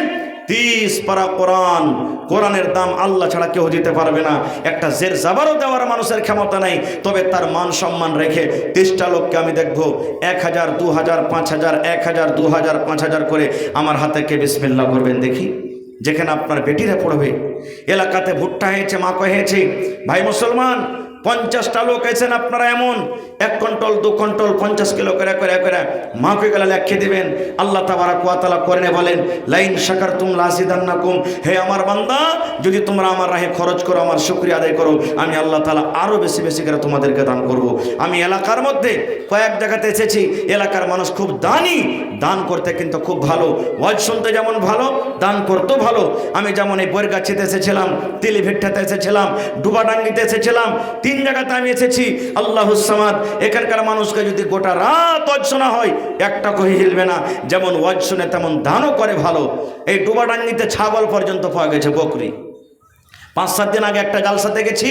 30 পারা কোরআন, কোরআনের দাম আল্লাহ ছাড়া কেউ দিতে পারবে না। একটা জের জাবারও দেওয়ার মানুষের ক্ষমতা নাই, তবে তার মান সম্মান রেখে 30টা লোককে আমি দেখবো 1000, 2000, 5000, 1000, 2000, 5000 করে আমার হাতে কে বিসমিল্লাহ করবেন দেখি। যেখানে আপনার বেটিরা পড়বে। এলাকাতে ভুট্টা হয়েছে, মাকই হয়েছে। ভাই মুসলমান, 50টা লোক এসেন আপনারা, এমন 1 কুইন্টাল 2 কুইন্টাল 50 কিলো করে করে করে মাকে গেলে লেখিয়ে দিবেন। আল্লাহ তাবারাক ওয়া তাআলা কোরআনে বলেন, লাইন শাকারতুম লাযিদান্নাকুম। হে আমার বান্দা, যদি তোমরা আমার রাহে খরচ করো, আমার শুকরিয়া আদায় করো, আমি আল্লাহ তাআলা আরো বেশি বেশি করে তোমাদেরকে দান করব। আমি এলাকার মধ্যে কয়েক জায়গাতে এসেছি, এলাকার মানুষ খুব দানি, দান করতে কিন্তু খুব ভালো। ওয়াজ শুনতে যেমন ভালো, দান করতেও ভালো। আমি যেমন এই বরগাছিতে এসেছিলাম, তিলিভিট্টাতে এসেছিলাম, ডুবাডাঙ্গিতে এসেছিলাম, 3 জায়গাতে আমি এসেছি আল্লাহুস সামাদ। এখানকার মানুষকে যদি গোটা রাত ওয়াজ শোনা হয় একটা কহি হিলবে না। যেমন ওয়াজ শুনে তেমন দানও করে ভালো। এই ডুবাডাঙ্গিতে ছাগল পর্যন্ত পাওয়া গেছে, বকরি। 5-7 দিন আগে একটা জালসা দেখেছি,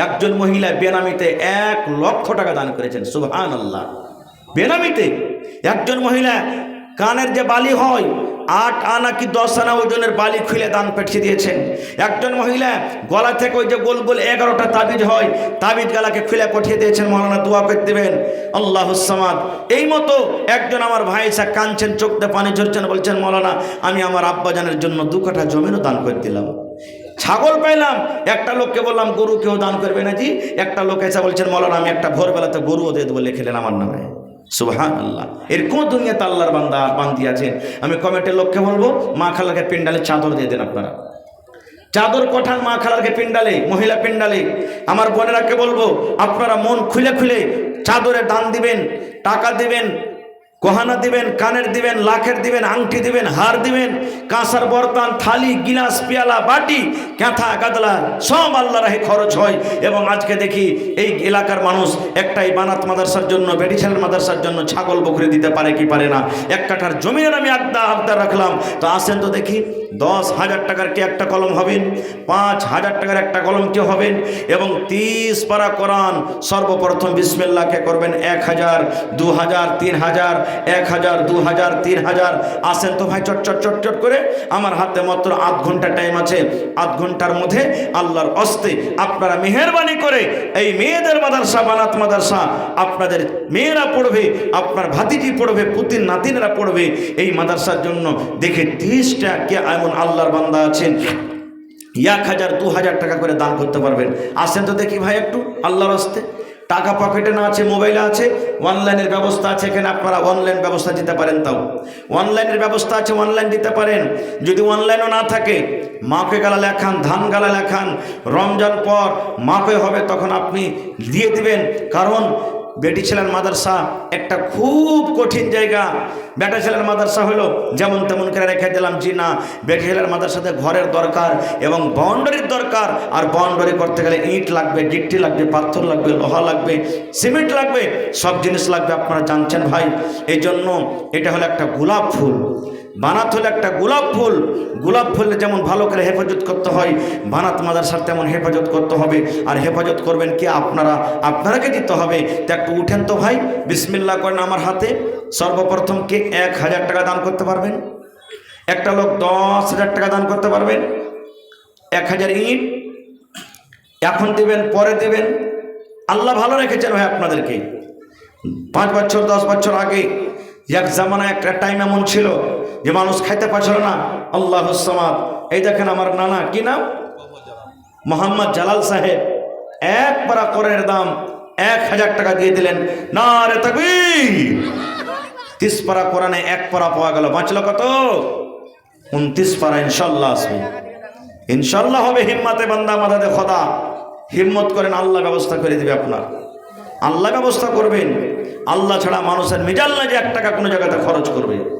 একজন মহিলা বেনামিতে 1 লক্ষ টাকা দান করেছেন। সুবহানাল্লাহ। বেনামিতে একজন মহিলা কানের যে বালি হয় 8 আনা কি 10 আনা ওজনের বালি খুলে দান পাঠিয়ে দিয়েছেন। একজন মহিলা গলা থেকে ওই যে গোল গোল 11টা তাবিজ হয়, তাবিজ গালাকে খুলে পাঠিয়ে দিয়েছেন, মাওলানা দোয়া করে দেবেন আল্লাহুস সামাদ। এই মতো একজন আমার ভাই সা কাঁদছেন, চোখতে পানি ঝরছেন, বলছেন মাওলানা আমি আমার আব্বাজানের জন্য 2 কাঠা জমিনও দান করে দিলাম। ছাগল পাইলাম, একটা লোককে বললাম গরু কেউ দান করবে না জি। একটা লোক এসে বলছেন মাওলানা আমি একটা ভোরবেলাতে গরুও দিয়ে দেবো, লিখলেন আমার নামে। সুবহানাল্লাহ। এরকম দুনিয়াতে আল্লাহর বান্দি আছেন। আমি কমিটির লোককে বলবো মা খালাকে পিন্ডালে চাদর দিয়ে দেন আপনারা। চাদর পাঠান মা খালাকে পিন্ডালে, মহিলা পিন্ডালে। আমার বোনেরাকে বলবো আপনারা মন খুলে খুলে চাদরে দান দিবেন, টাকা দিবেন, গহনা দিবেন, কানের দিবেন, লাখের দিবেন, আংটি দিবেন, হার দিবেন, কাঁসার বর্তন, থালি, গিলাস, পেয়ালা, বাটি, কাঁথা, গাদলা সব আল্লাহর রাহে খরচ হয়। এবং আজকে দেখি এই এলাকার মানুষ একটাই বানাত মাদ্রাসার জন্য, বেটিছেলের মাদ্রাসার জন্য ছাগল বকরি দিতে পারে কি পারে না। 1 কাঠার জমিনের আমি আবদার রাখলাম, তো আসেন তো দেখি 10,000 টাকার কি একটা কলম হবেন, 5,000 টাকার একটা কলম কি হবেন, এবং 30 পারা কোরআন সর্বপ্রথম বিসমিল্লাহকে করবেন 1,000, 2,000, 3,000, 1,000, 2,000, 3,000। আসেন তো ভাই চট চট চট চট করে। আমার হাতে মাত্র 8 ঘন্টা টাইম আছে। 8 ঘন্টার মধ্যে আল্লাহর হস্তে আপনারা মেহেরবানি করে এই মেয়েদের মাদ্রাসা, বানাত মাদ্রাসা, আপনাদের মেয়েরা পড়বে, আপনার ভাতিজি পড়বে, পুতির নাতিনরা পড়বে। এই মাদ্রাসার জন্য দেখে 30টা কে এমন আল্লাহর বান্দা আছেন 1,000, 2,000 টাকা করে দান করতে পারবেন। আসেন তো দেখি ভাই একটু আল্লাহর হস্তে। টাকা পকেটে না আছে, মোবাইলে আছে, অনলাইনের ব্যবস্থা আছে, এখানে আপনারা অনলাইন ব্যবস্থা দিতে পারেন। তাও অনলাইনের ব্যবস্থা আছে, অনলাইন দিতে পারেন। যদি অনলাইনও না থাকে মাকে গালা লেখান, ধান গালা লেখান, রমজান পর মাকে হবে তখন আপনি দিয়ে দিবেন। কারণ বেটি ছেলের মাদ্রাসা একটা খুব কঠিন জায়গা। বেটা ছেলের মাদ্রাসা হলো যেমন তেমন করে রেখে দিলাম জি না। বেটি ছেলের মাদ্রাসাতে ঘরের দরকার এবং বাউন্ডারির দরকার। আর বাউন্ডারি করতে গেলে ইট লাগবে, গিট্টি লাগবে, পাথর লাগবে, লোহা লাগবে, সিমেন্ট লাগবে, সব জিনিস লাগবে, আপনারা জানছেন ভাই। এই জন্য এটা হলো একটা গোলাপ ফুল, বানাত হলো একটা গোলাপ ফুল। গোলাপ ফুল যেমন ভালো করে হেফাজত করতে হয়, বানাত মাদ্রাসার তেমন হেফাজত করতে হবে। আর হেফাজত করবেন কি আপনারাকে দিতে হবে। তো একটু উঠেন তো ভাই, বিসমিল্লাহ করেন আমার হাতে। সর্বপ্রথম কে 1,000 টাকা দান করতে পারবেন? একটা লোক 10,000 টাকা দান করতে পারবেন। 1,000 ইট এখন দিবেন, পরে দিবেন। আল্লাহ ভালো রেখেছেন ভাই আপনাদেরকে। 5 বছর 10 বছর আগে এক জামানায় একটা টাইম এমন ছিল যে মানুষ খাইতে পারছিল না। আল্লাহুস সামাদ। এই দেখেন আমার নানা, কি নাম, মোহাম্মদ জালাল সাহেব, 1 পারা কোরআনের দাম 1,000 টাকা দিয়ে দিলেন। নারে তাকবীর। 30 পারা কোরআনে 1 পারা পাওয়া গেল, বাঁচলো কত? 29 পারা। ইনশাল্লাহ আসবে, ইনশাল্লাহ হবে। হিম্মতে বান্দা মাদাদে খোদা। হিম্মত করেন, আল্লাহ ব্যবস্থা করে দিবে আপনার। আল্লাহ ব্যবস্থা করবেন। আল্লাহ ছাড়া মানুষের মিজাল না যে 1 টাকা কোনো জায়গাতে খরচ করবে।